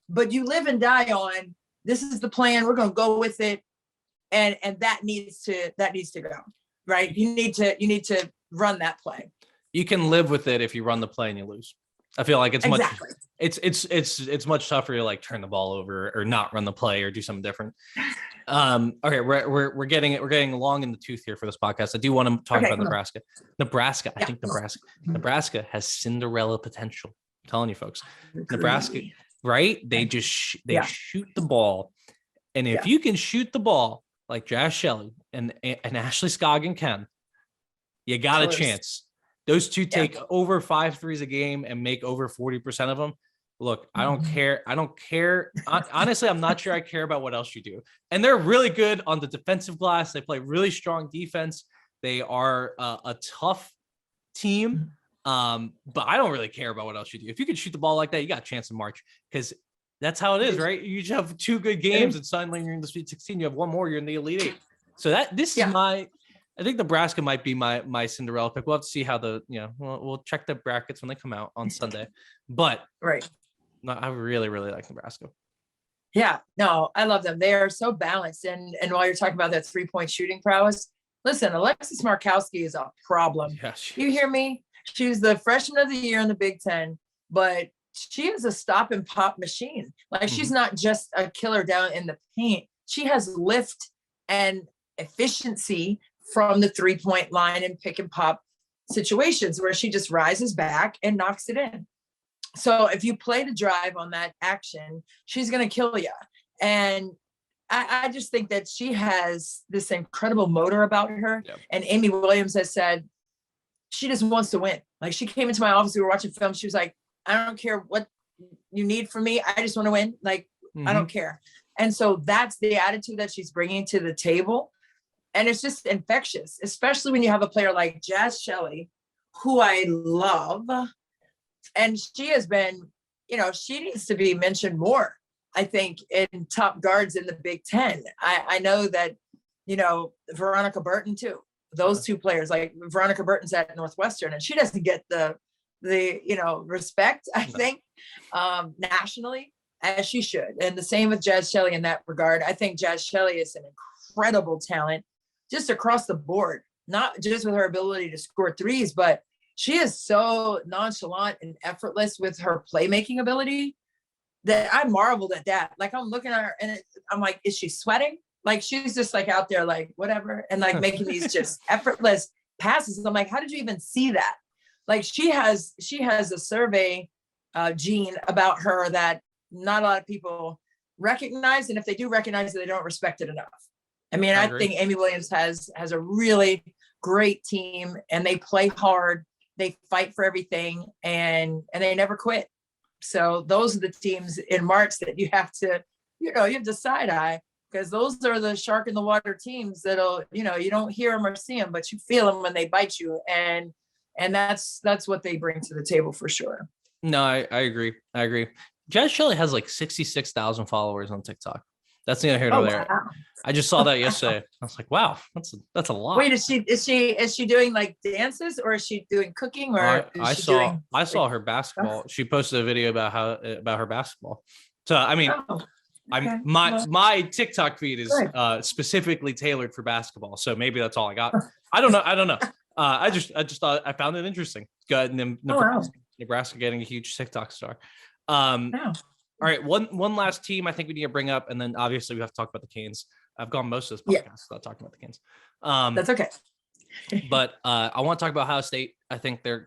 But you live and die on, this is the plan. We're going to go with it. And that needs to go, right? You need to run that play. You can live with it if you run the play and you lose. I feel like it's much tougher to like turn the ball over or not run the play or do something different. Okay, we're getting long in the tooth here for this podcast. I do want to talk about Nebraska. I think Nebraska has Cinderella potential. I'm telling you folks, Nebraska, right? They just shoot the ball, and if you can shoot the ball like Jazz Shelley and Ashley Scoggin can, you got a chance. Those two take over 5 threes a game and make over 40% of them. Look, I don't care. Honestly, I'm not sure I care about what else you do. And they're really good on the defensive glass. They play really strong defense. They are a tough team. But I don't really care about what else you do. If you can shoot the ball like that, you got a chance in March because that's how it is, right? You just have 2 good games and suddenly you're in the Sweet 16. You have 1 more, you're in the Elite 8. So I think Nebraska might be my Cinderella pick. We'll have to see how we'll check the brackets when they come out on Sunday. But I really, really like Nebraska. Yeah, no, I love them. They are so balanced. And while you're talking about that 3-point shooting prowess, listen, Alexis Markowski is a problem. Yeah, you hear me? She's the freshman of the year in the Big Ten, but she is a stop and pop machine. Like she's not just a killer down in the paint. She has lift and efficiency from the 3-point line and pick and pop situations where she just rises back and knocks it in. So if you play the drive on that action, she's going to kill you. And I just think that she has this incredible motor about her. Yep. And Amy Williams has said she just wants to win. Like she came into my office, we were watching film. She was like, I don't care what you need from me. I just want to win. Like, I don't care. And so that's the attitude that she's bringing to the table. And it's just infectious, especially when you have a player like Jazz Shelley, who I love. And she has been, she needs to be mentioned more, I think, in top guards in the Big Ten. I know that, Veronica Burton too. Those two players, like Veronica Burton's at Northwestern, and she doesn't get the respect, I think, nationally, as she should. And the same with Jazz Shelley in that regard. I think Jazz Shelley is an incredible talent just across the board, not just with her ability to score threes, but she is so nonchalant and effortless with her playmaking ability that I marveled at that. Like, I'm looking at her and I'm like, is she sweating? Like, she's just like out there, like whatever. And like making these just effortless passes. I'm like, how did you even see that? Like, she has a survey gene about her that not a lot of people recognize. And if they do recognize it, they don't respect it enough. I mean, I think Amy Williams has a really great team, and they play hard. They fight for everything, and they never quit. So those are the teams in March that you have to, you have to side eye, because those are the shark in the water teams that'll, you don't hear them or see them, but you feel them when they bite you. And that's what they bring to the table for sure. No, I agree. Jazz Shelley has like 66,000 followers on TikTok. That's neither here nor there. Wow. I just saw that yesterday. I was like, wow, that's a lot. Wait, is she doing like dances, or is she doing cooking, or I saw her basketball. She posted a video about her basketball. So I mean, okay. My TikTok feed is specifically tailored for basketball. So maybe that's all I got. I don't know. I just thought, I found it interesting. Good. And Nebraska getting a huge TikTok star. All right, one last team I think we need to bring up, and then obviously we have to talk about the Canes. I've gone most of this podcast without talking about the Canes. That's okay. But I want to talk about Ohio State. I think they're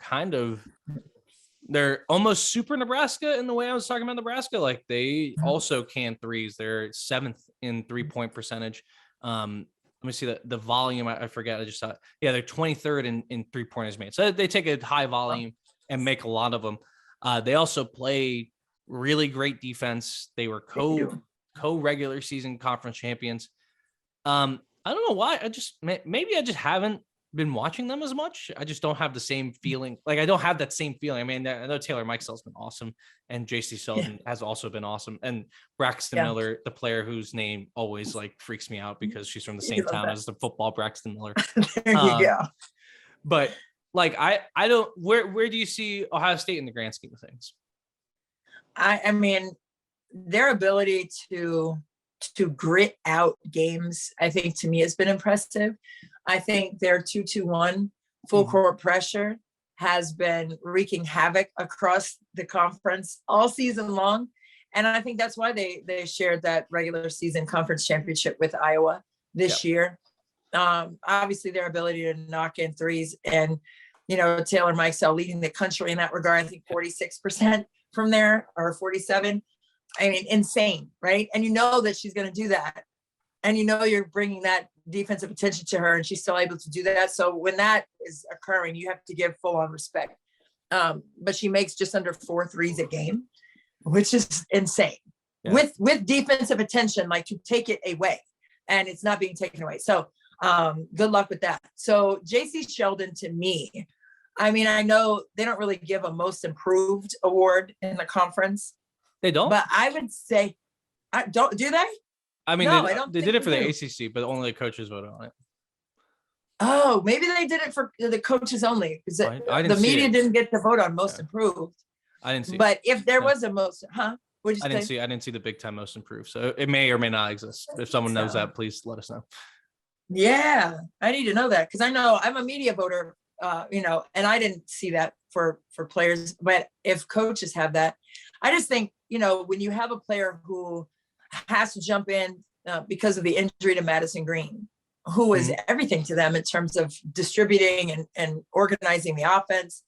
almost super Nebraska in the way I was talking about Nebraska. Like, they also can threes. They're 7th in 3-point percentage. Let me see the volume. I forget. I just saw it. Yeah, they're 23rd in 3-pointers made. So they take a high volume and make a lot of them. They also play really great defense. They were co-regular season conference champions. I don't know why. Maybe I just haven't been watching them as much. I just don't have the same feeling. Like, I don't have that same feeling. I mean, I know Taylor Mikesell's been awesome, and JC Sheldon has also been awesome, and Braxton Miller, the player whose name always like freaks me out because she's from the same town as the football Braxton Miller. There you go. But like, I don't. Where do you see Ohio State in the grand scheme of things? I mean, their ability to grit out games, I think, to me, has been impressive. I think their 2-2-1 full court pressure has been wreaking havoc across the conference all season long. And I think that's why they shared that regular season conference championship with Iowa this year. Obviously, their ability to knock in threes, and, Taylor Mikesell leading the country in that regard, I think 46% from there, or 47. I mean, insane, right? And that she's going to do that. And you're bringing that defensive attention to her, and she's still able to do that. So when that is occurring, you have to give full on respect. But she makes just under 4 threes a game, which is insane. Yeah. With defensive attention, like, to take it away, and it's not being taken away. So good luck with that. So JC Sheldon, to me, I mean, I know they don't really give a most improved award in the conference. They don't? But I would say, do they? I mean, no, they did it for the ACC, but only the coaches voted on it. Oh, maybe they did it for the coaches only, because the media didn't get to vote on most improved. I didn't see. But if there was a most, what'd you say? I didn't see the Big Time most improved, so it may or may not exist. If someone knows that, please let us know. Yeah, I need to know that, because I know I'm a media voter, and I didn't see that for players. But if coaches have that, I just think, when you have a player who has to jump in because of the injury to Madison Green, who was everything to them in terms of distributing and organizing the offense,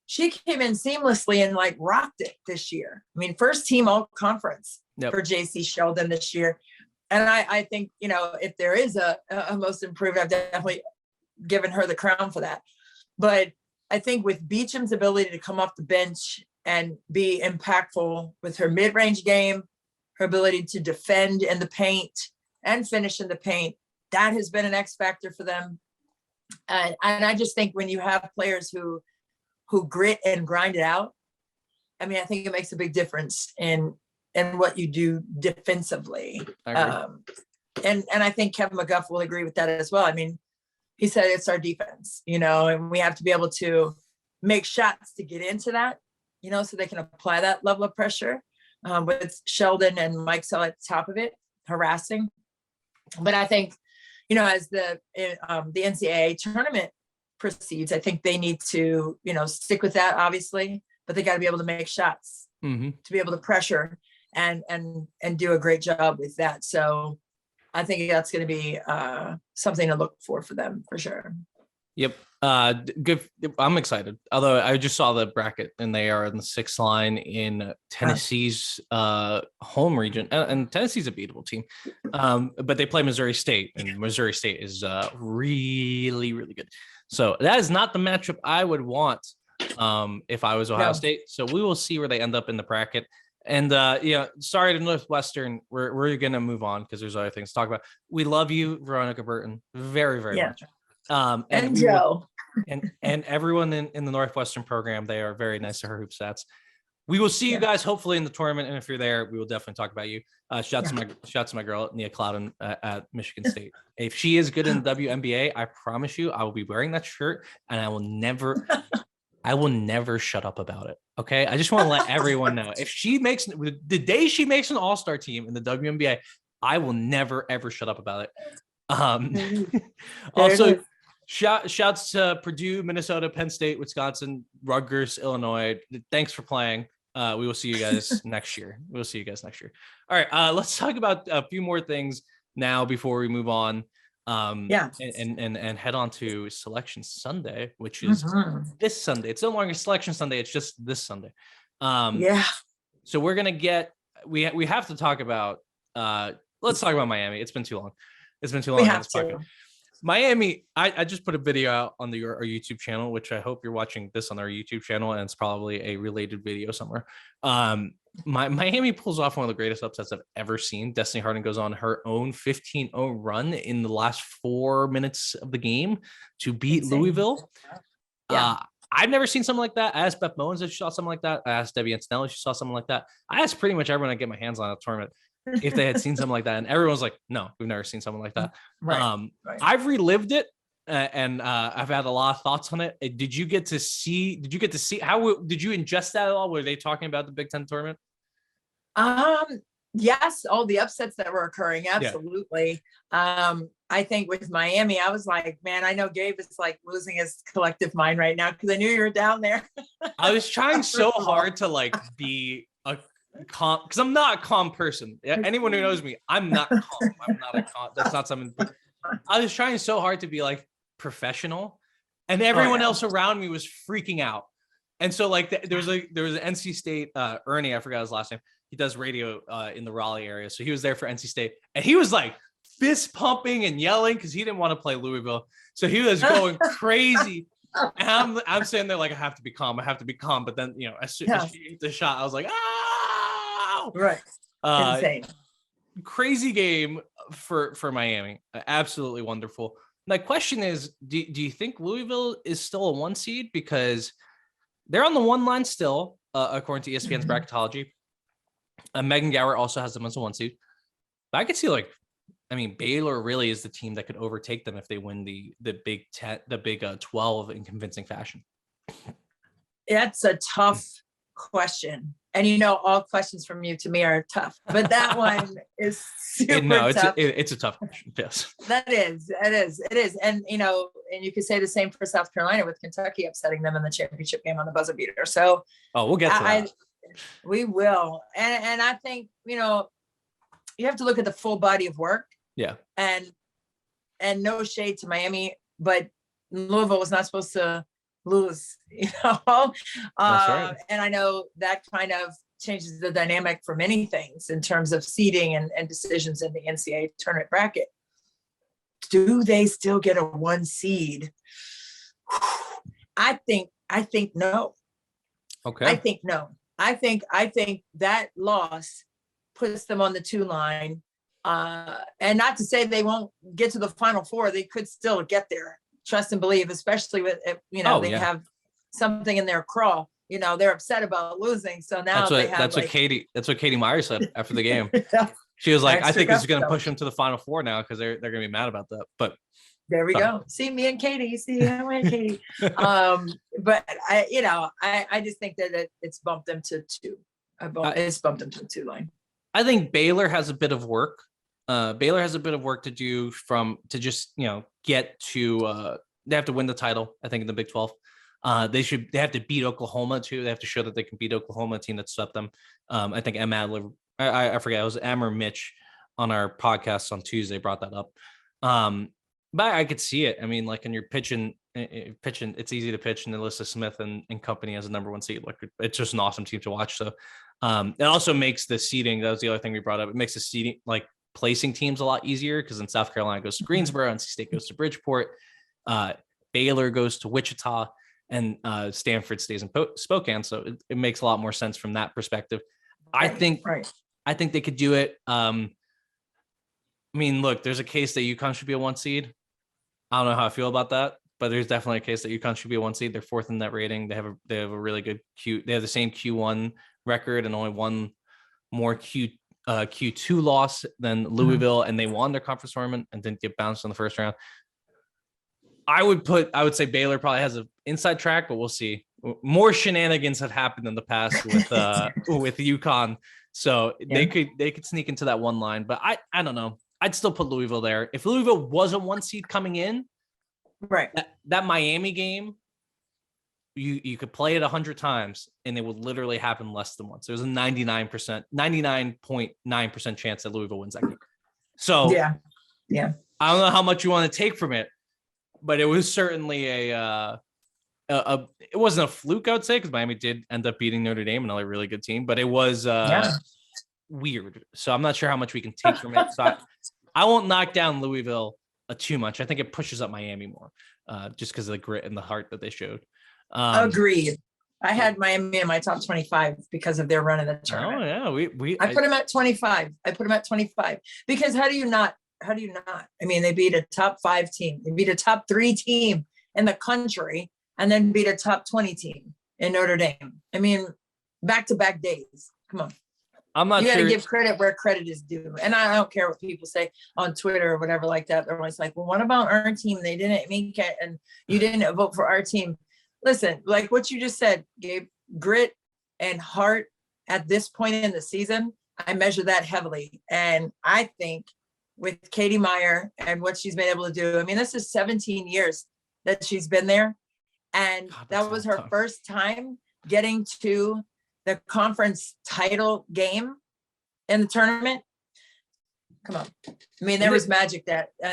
she came in seamlessly and like rocked it this year. I mean, first team all conference for JC Sheldon this year. And I think, if there is a most improved, I've definitely given her the crown for that. But I think with Beacham's ability to come off the bench and be impactful with her mid-range game, her ability to defend in the paint and finish in the paint, that has been an X factor for them. And I just think when you have players who grit and grind it out, I mean, I think it makes a big difference in what you do defensively. And I think Kevin McGuff will agree with that as well. I mean, he said it's our defense, you know, and we have to be able to make shots to get into that, you know, so they can apply that level of pressure with Sheldon and Mike Sell at the top of it, harassing. But I think, you know, as the NCAA tournament proceeds, I think they need to, you know, stick with that, obviously, but they got to be able to make shots to be able to pressure and do a great job with that. So I think that's going to be something to look for them for sure. Yep. Good. I'm excited. Although I just saw the bracket and they are in the 6th line in Tennessee's home region, and Tennessee's a beatable team. But they play Missouri State, and Missouri State is really, really good. So that is not the matchup I would want if I was Ohio State. So we will see where they end up in the bracket. And sorry to Northwestern, we're gonna move on because there's other things to talk about. We love you, Veronica Burton, very, very much. And Joe and everyone in the Northwestern program, they are very nice to her hoop stats. We will see you guys hopefully in the tournament, and if you're there, we will definitely talk about you. Shout to my girl Nia Clouden at Michigan State. If she is good in the WNBA, I promise you, I will be wearing that shirt, and I will never shut up about it. Okay, I just want to let everyone know if she makes the day she makes an all-star team in the WNBA, I will never ever shut up about it. Also. Shouts to Purdue, Minnesota, Penn State, Wisconsin, Rutgers, Illinois. Thanks for playing. We will see you guys next year. All right, let's talk about a few more things now before we move on. And head on to Selection Sunday, which is this Sunday. It's no longer Selection Sunday. It's just this Sunday. So we're gonna get. We have to talk about. Let's talk about Miami. It's been too long. We have to. Miami, I just put a video out on our YouTube channel, which I hope you're watching this on our YouTube channel, and it's probably a related video somewhere. Miami pulls off one of the greatest upsets I've ever seen. Destiny Harden goes on her own 15-0 run in the last 4 minutes of the game to beat Louisville. I've never seen something like that. I asked Beth Mowens if she saw something like that. I asked Debbie Antonelli if she saw something like that. I asked pretty much everyone I get my hands on at the tournament if they had seen something like that, and everyone's like, no, we've never seen something like that. Right. I've relived it, and I've had a lot of thoughts on it. Did you get to see how did you ingest that at all? Were they talking about the Big Ten tournament? Yes, all the upsets that were occurring, absolutely. I think with Miami, I was like, man, I know Gabe is like losing his collective mind right now because I knew you were down there. I was trying so hard to like be a calm, because I'm not a calm person. Anyone who knows me, I'm not calm. I'm not a calm. That's not something. I was trying so hard to be like professional, and everyone else around me was freaking out. And so like there was an NC State Ernie, I forgot his last name. He does radio in the Raleigh area, so he was there for NC State, and he was like fist pumping and yelling because he didn't want to play Louisville, so he was going crazy. And I'm sitting there like, I have to be calm. But then, you know, as soon as she hit the shot, I was like, oh, right. Insane. Crazy game for Miami. Absolutely wonderful. My question is, do you think Louisville is still a 1 seed? Because they're on the 1 line still, according to ESPN's bracketology. Megan Gower also has them as a 1 seed. But I could see Baylor really is the team that could overtake them if they win the Big 10, the Big 12 in convincing fashion. That's a tough question. And you know, all questions from you to me are tough, but that one is super tough. It's a tough question. Yes, it is. And you know, and you could say the same for South Carolina with Kentucky upsetting them in the championship game on the buzzer beater. So, we'll get to that. We will. And I think, you know, you have to look at the full body of work. Yeah. And no shade to Miami, but Louisville was not supposed to lose, you know. That's right. And I know that kind of changes the dynamic for many things in terms of seeding and decisions in the NCAA tournament bracket. Do they still get a 1 seed? I think no. Okay. I think no. I think that loss puts them on the 2 line. And not to say they won't get to the Final Four. They could still get there. Trust and believe, especially with, they have something in their craw. They're upset about losing. So now that's what Katie Meyer said after the game. She was like, I think this is going to push them to the Final Four now because they're going to be mad about that. But there we go. See me and Katie. See how and Katie. But I just think that it's bumped them to 2. It's bumped them to the 2 line. I think Baylor has a bit of work. Baylor has a bit of work to do to just get to. They have to win the title. I think in the Big 12. They have to beat Oklahoma too. They have to show that they can beat Oklahoma, a team that swept them. I think Em Adler, I forget, it was Em or Mitch on our podcast on Tuesday brought that up. But I could see it. I mean, like, when you're pitching, it's easy to pitch, and Alyssa Smith and company as a number 1 seed. Like, it's just an awesome team to watch. So it also makes the seeding. That was the other thing we brought up. It makes the seeding, like, placing teams a lot easier, because in South Carolina goes to Greensboro, NC State goes to Bridgeport, Baylor goes to Wichita, and Stanford stays in Spokane. So it makes a lot more sense from that perspective. I think they could do it. I mean, look, there's a case that UConn should be a 1 seed. I don't know how I feel about that, but there's definitely a case that UConn should be a 1 seed. They're 4th in net rating. They have a really good they have the same Q1 record and only one more Q2 loss than Louisville, and they won their conference tournament and didn't get bounced in the first round. I would say Baylor probably has an inside track, but we'll see. More shenanigans have happened in the past with with UConn, so they could sneak into that 1 line. But I don't know. I'd still put Louisville there. If Louisville was a 1 seed coming in, right, that Miami game, you could play it 100 times and it would literally happen less than once. There's a 99.9% chance that Louisville wins that game. So yeah, I don't know how much you want to take from it, but it was certainly it wasn't a fluke, I would say, because Miami did end up beating Notre Dame, another really good team, but it was weird. So I'm not sure how much we can take from it. So I won't knock down Louisville too much. I think it pushes up Miami more, just because of the grit and the heart that they showed. Agreed. I had Miami in my top 25 because of their run in the tournament. Oh yeah, I put them at 25. Because how do you not? I mean, they beat a top 5 team. They beat a top 3 team in the country, and then beat a top 20 team in Notre Dame. I mean, back-to-back days. Come on. I'm not sure. You got to give credit where credit is due. And I don't care what people say on Twitter or whatever like that. They're always like, well, what about our team? They didn't make it, and you didn't vote for our team. Listen, like what you just said, Gabe, grit and heart at this point in the season, I measure that heavily. And I think with Katie Meyer and what she's been able to do, I mean, this is 17 years that she's been there. And that was her first time getting to the conference title game in the tournament. Come on. I mean, there was magic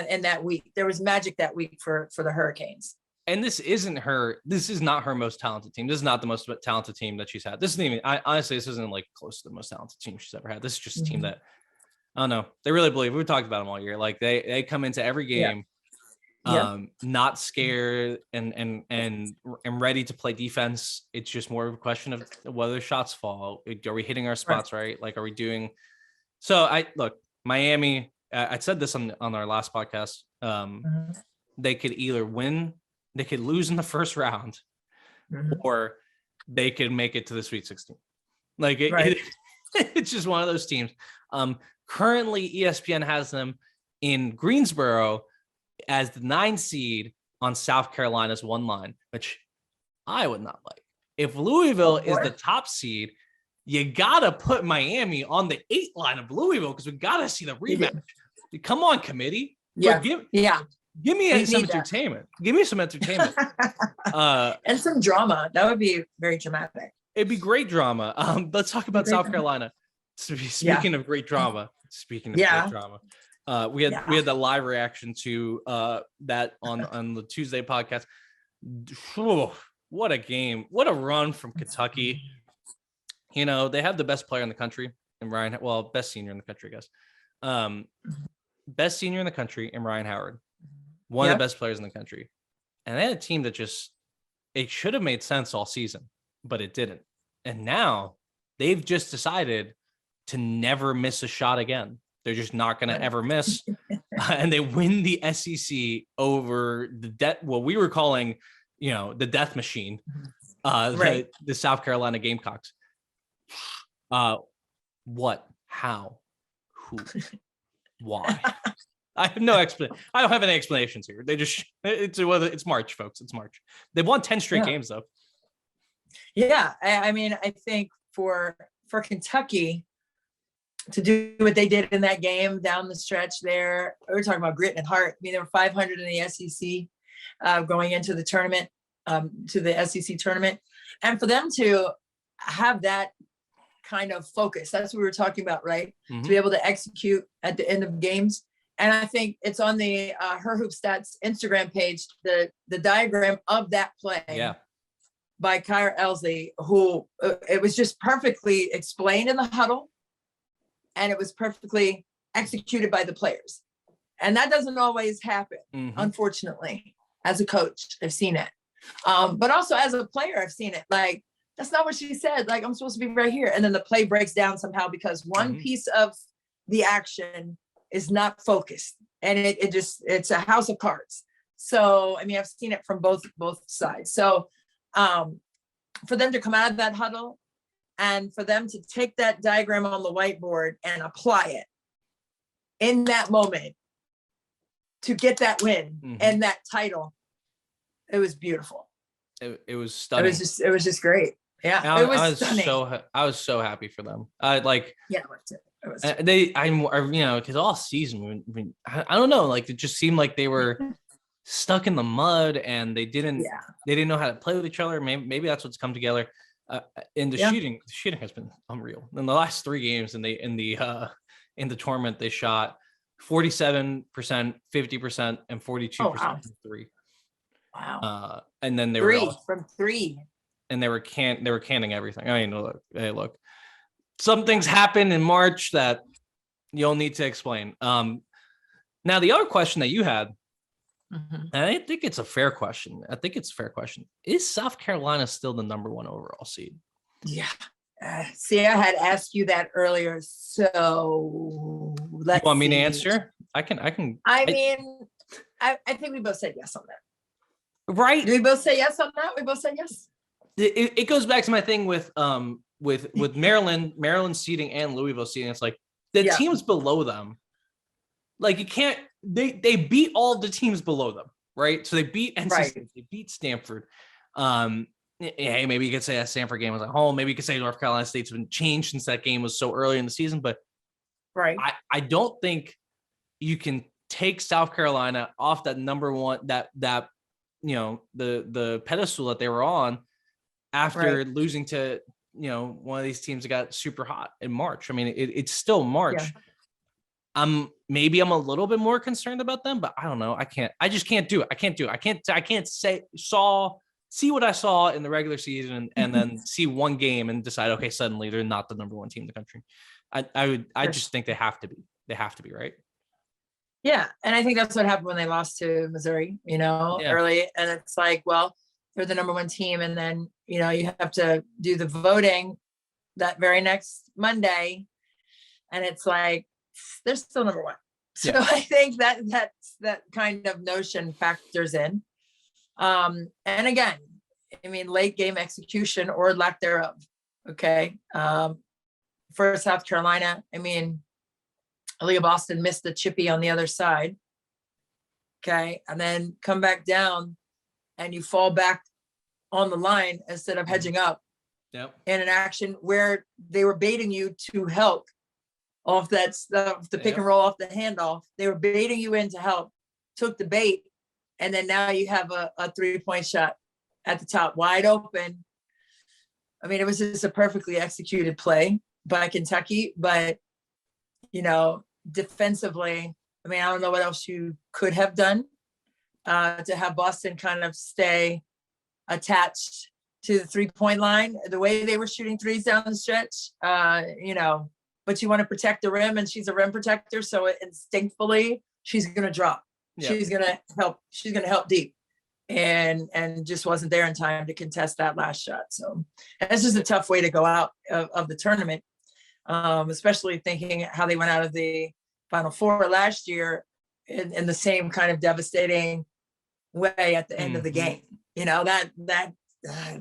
in that week. There was magic that week for the Hurricanes. And this is not her most talented team. This is not the most talented team that she's had. This isn't even, honestly, this isn't like close to the most talented team she's ever had. This is just a team that, I don't know, they really believe. We talked about them all year. Like they come into every game, not scared and ready to play defense. It's just more of a question of whether shots fall. Are we hitting our spots right? Like, are we doing? So look, Miami. I said this on our last podcast. They could either win. They could lose in the first round, or they could make it to the Sweet 16. Like it's just one of those teams. Currently, ESPN has them in Greensboro as the 9 seed on South Carolina's 1 line, which I would not like. If Louisville is the top seed, you gotta put Miami on the 8 line of Louisville, because we gotta see the rematch. Come on, committee. Give me some entertainment. Give me some entertainment. And some drama. That would be very dramatic. It'd be great drama. Let's talk about South Carolina. Speaking of great drama. Great drama. We had the live reaction to that on the Tuesday podcast. What a game. What a run from Kentucky. You know, they have the best player in the country in Ryan. Well, best senior in the country, I guess. Best senior in the country in Ryan Howard. One of the best players in the country. And they had a team that it should have made sense all season, but it didn't. And now they've just decided to never miss a shot again. They're just not going to ever miss. And they win the SEC over what we were calling, the death machine, Right. the South Carolina Gamecocks. What, how, who, why? I have no explanation. I don't have any explanations here. It's March, folks. It's March. They've won 10 straight games though. Yeah. I mean, I think for Kentucky to do what they did in that game down the stretch there, we're talking about grit and heart. I mean, they were 500 in the SEC going into the tournament, to the SEC tournament. And for them to have that kind of focus, that's what we were talking about, right? Mm-hmm. To be able to execute at the end of games. And I think it's on the Her Hoop Stats Instagram page, the diagram of that play by Kyra Elsley, who it was just perfectly explained in the huddle, and it was perfectly executed by the players. And that doesn't always happen, unfortunately. As a coach, I've seen it. But also as a player, I've seen it. Like, that's not what she said. Like, I'm supposed to be right here. And then the play breaks down somehow because one piece of the action is not focused. And it's a house of cards. So, I mean, I've seen it from both sides. So for them to come out of that huddle and for them to take that diagram on the whiteboard and apply it in that moment to get that win and that title, it was beautiful. It was stunning. It was just great. Yeah, it was stunning. I was so happy for them. It was because all season, I don't know, like it just seemed like they were stuck in the mud and they didn't know how to play with each other. Maybe that's what's come together. And the shooting has been unreal. In the last 3 games in the tournament, they shot 47%, 50%, and 42% from 3. Wow. And then they were from 3. And they were canning everything. I mean, look, some things happen in March that you'll need to explain. Now the other question that you had, and I think it's a fair question. Is South Carolina still the number 1 overall seed? Yeah. See, I had asked you that earlier. So you want me to answer? I can. I think we both said yes on that. Right? Do we both say yes on that? We both said yes. It goes back to my thing with Maryland seeding and Louisville seeding. It's like the teams below them, like you can't. They beat all the teams below them, right? So they beat NC State, they beat Stanford. Hey, maybe you could say that Stanford game was at home. Maybe you could say North Carolina State's been changed since that game was so early in the season. But I don't think you can take South Carolina off that number 1, that the pedestal that they were on after losing to one of these teams that got super hot in March. I mean, it's still March. Maybe I'm a little bit more concerned about them, but I don't know. I just can't do it. I can't see what I saw in the regular season and then see one game and decide, okay, suddenly they're not the number 1 team in the country. I just think they have to be, right? Yeah. And I think that's what happened when they lost to Missouri, early. And it's like, well, they're the number 1 team. And then, you have to do the voting that very next Monday. And it's like, they're still number 1. So I think that's that kind of notion factors in. And again, I mean, late game execution or lack thereof. Okay. For South Carolina, I mean, Aaliyah Boston missed the chippy on the other side. Okay. And then come back down and you fall back on the line instead of hedging up in an action where they were baiting you to help off that stuff, the pick and roll off the handoff. They were baiting you in to help, took the bait. And then now you have a 3-point shot at the top, wide open. I mean, it was just a perfectly executed play by Kentucky, but, defensively, I mean, I don't know what else you could have done to have Boston kind of stay attached to the 3-point line, the way they were shooting threes down the stretch, but you want to protect the rim and she's a rim protector. So instinctively she's going to drop. Yeah. She's going to help deep and just wasn't there in time to contest that last shot. So it's just a tough way to go out of the tournament, especially thinking how they went out of the Final Four last year in the same kind of devastating way at the end of the game. You know, that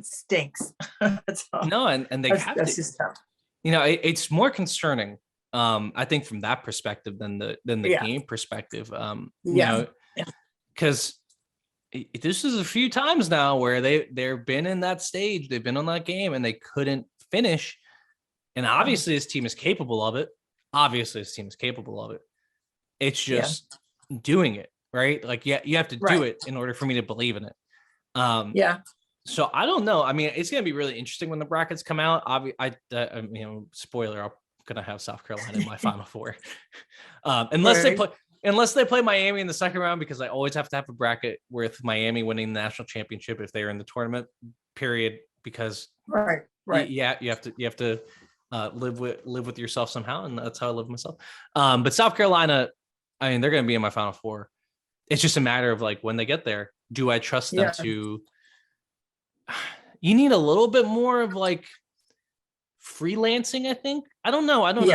stinks. That's all. No, and they have that's to, just tough. you know, it's more concerning, I think, from that perspective than the game perspective. You know, because this is a few times now where they've been in that stage, they've been on that game and they couldn't finish. And obviously this team is capable of it. It's just doing it, right? Like, you have to do it in order for me to believe in it. So I don't know. I mean, it's going to be really interesting when the brackets come out. You know, spoiler, I'm going to have South Carolina in my Final Four. Unless they play Miami in the second round, because I always have to have a bracket with Miami winning the national championship if they're in the tournament period, because you have to live with yourself somehow, and that's how I live with myself. But South Carolina, I mean, they're going to be in my Final Four. It's just a matter of, like, when they get there, do I trust them to? You need a little bit more of, like, freelancing, I think. I don't know. I don't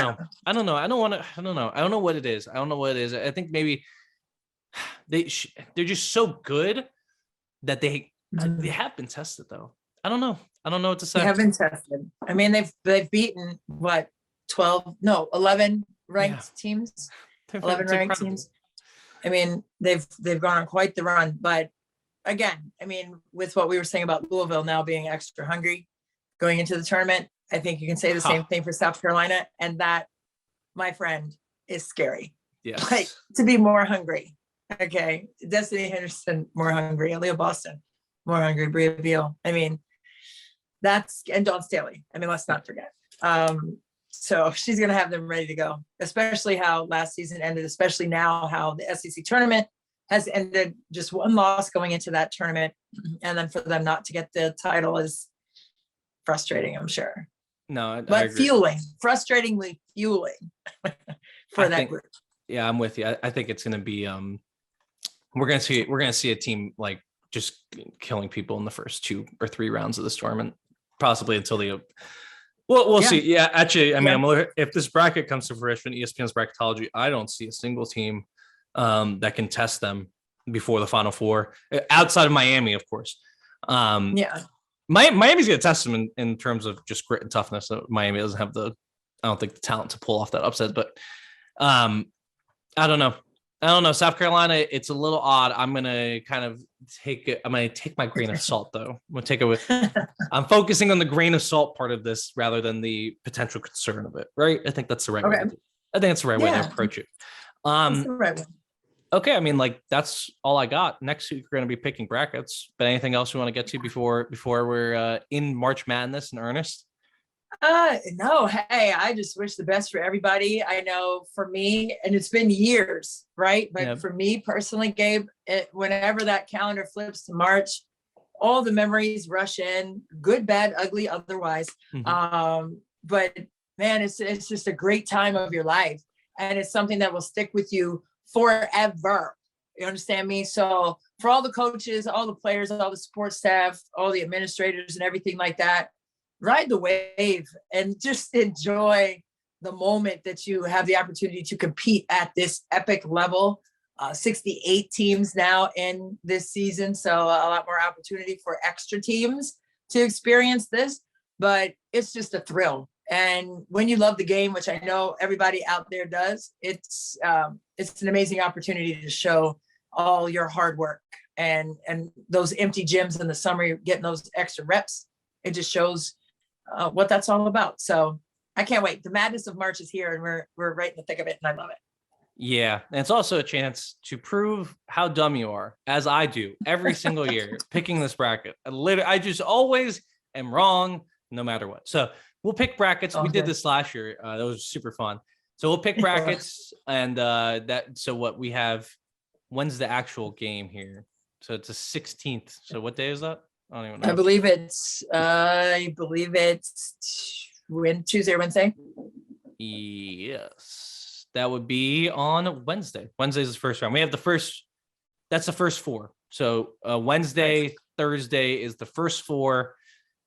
know what it is. I think maybe they're just so good that they have been tested, though. I don't know what to say. They have been tested. I mean, they've beaten 11 ranked teams. 11 ranked teams. I mean, they've gone on quite the run, but again, I mean, with what we were saying about Louisville now being extra hungry going into the tournament, I think you can say the same thing for South Carolina, and that, my friend, is scary. Yeah, like, to be more hungry. Okay, Destiny Henderson more hungry, Aaliyah Boston more hungry, Bria Beal. I mean, and Dawn Staley. I mean, let's not forget. So she's going to have them ready to go, especially how last season ended, especially now how the SEC tournament has ended, just one loss going into that tournament. And then for them not to get the title is frustrating, I'm sure. No, but frustratingly fueling for that group. Yeah, I'm with you. I think it's going to be, we're going to see a team, like, just killing people in the first 2 or 3 rounds of this tournament, possibly until we'll see. Yeah, actually, I mean, if this bracket comes to fruition, ESPN's bracketology, I don't see a single team that can test them before the Final Four, outside of Miami, of course. Miami's going to test them in terms of just grit and toughness. So Miami doesn't have I don't think, the talent to pull off that upset, but I don't know. South Carolina, it's a little odd. I'm going to kind of take my grain of salt, though. I'm focusing on the grain of salt part of this rather than the potential concern of it, right? I think that's the right way. I think that's the right way to approach it. That's the right way. Okay, I mean, like, that's all I got. Next week we're going to be picking brackets. But anything else we want to get to before we're in March Madness in earnest? No. Hey, I just wish the best for everybody. I know for me, and it's been years, right? But for me personally, Gabe, whenever that calendar flips to March, all the memories rush in, good, bad, ugly, otherwise. But man, it's just a great time of your life, and it's something that will stick with you forever. You understand me? So for all the coaches, all the players, all the support staff, all the administrators and everything like that, ride the wave and just enjoy the moment that you have the opportunity to compete at this epic level. 68 teams now in this season, so a lot more opportunity for extra teams to experience this, but it's just a thrill. And when you love the game, which I know everybody out there does, it's an amazing opportunity to show all your hard work and those empty gyms in the summer, you're getting those extra reps. It just shows what that's all about. So I can't wait. The madness of March is here, and we're right in the thick of it, and I love it. Yeah, and it's also a chance to prove how dumb you are, as I do every single year picking this bracket. I just always am wrong, no matter what. So we'll pick brackets. We did this last year. That was super fun. So we'll pick brackets, and so what we have. When's the actual game here? So it's the 16th. So what day is that? I don't even know. I believe it's Tuesday or Wednesday. Yes, that would be on Wednesday. Wednesday's the first round. We have that's the first 4. So Wednesday, Thursday is the first 4,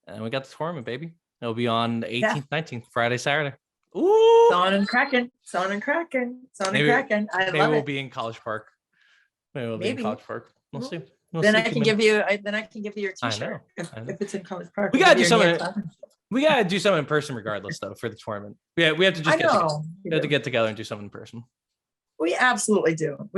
and we got the tournament, baby. It'll be on the 18th, 19th, Friday, Saturday. Ooh. Sawing and cracking. I Maybe love we'll it. be in College Park. Maybe we'll be in College Park. We'll see. Then I can give you your I t-shirt know. if it's in College Park. We I'll gotta give do you your something. hand clap. We gotta do something in person, regardless, though, for the tournament. Yeah, we have to just get together. We have to get together and do something in person. We absolutely do.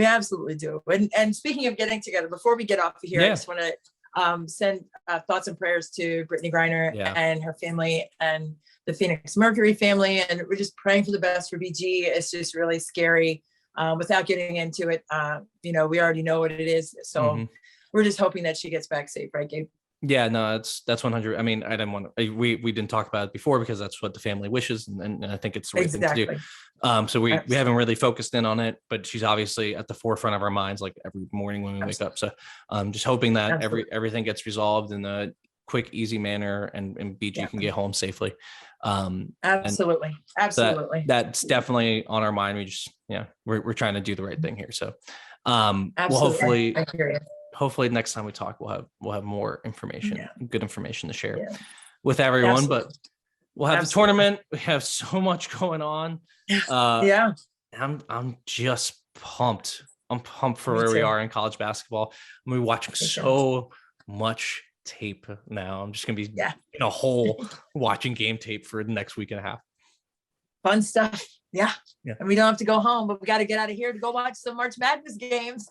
And speaking of getting together, before we get off of here, I just want to send thoughts and prayers to Brittany Griner and her family and the Phoenix Mercury family. And we're just praying for the best for BG. It's just really scary. Without getting into it, we already know what it is. So we're just hoping that she gets back safe, right, Gabe? Yeah, no, that's 100. I mean, I didn't want to, we didn't talk about it before because that's what the family wishes. And I think it's the right thing to do. So we haven't really focused in on it, but she's obviously at the forefront of our minds, like every morning when we wake up. So just hoping that everything gets resolved in a quick, easy manner and BG can get home safely. Absolutely. That's definitely on our mind. We just, we're trying to do the right thing here. So we'll hopefully next time we talk, we'll have more information, good information to share with everyone, but we'll have the tournament. We have so much going on. I'm just pumped. I'm pumped for where we are in college basketball. I'm gonna be watching so much tape now. I'm just gonna be in a hole watching game tape for the next week and a half. Fun stuff. Yeah. And we don't have to go home, but we got to get out of here to go watch some March Madness games.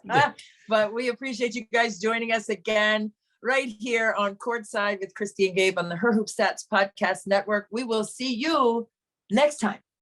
But we appreciate you guys joining us again right here on Courtside with Christy and Gabe on the Her Hoop Stats Podcast Network. We will see you next time.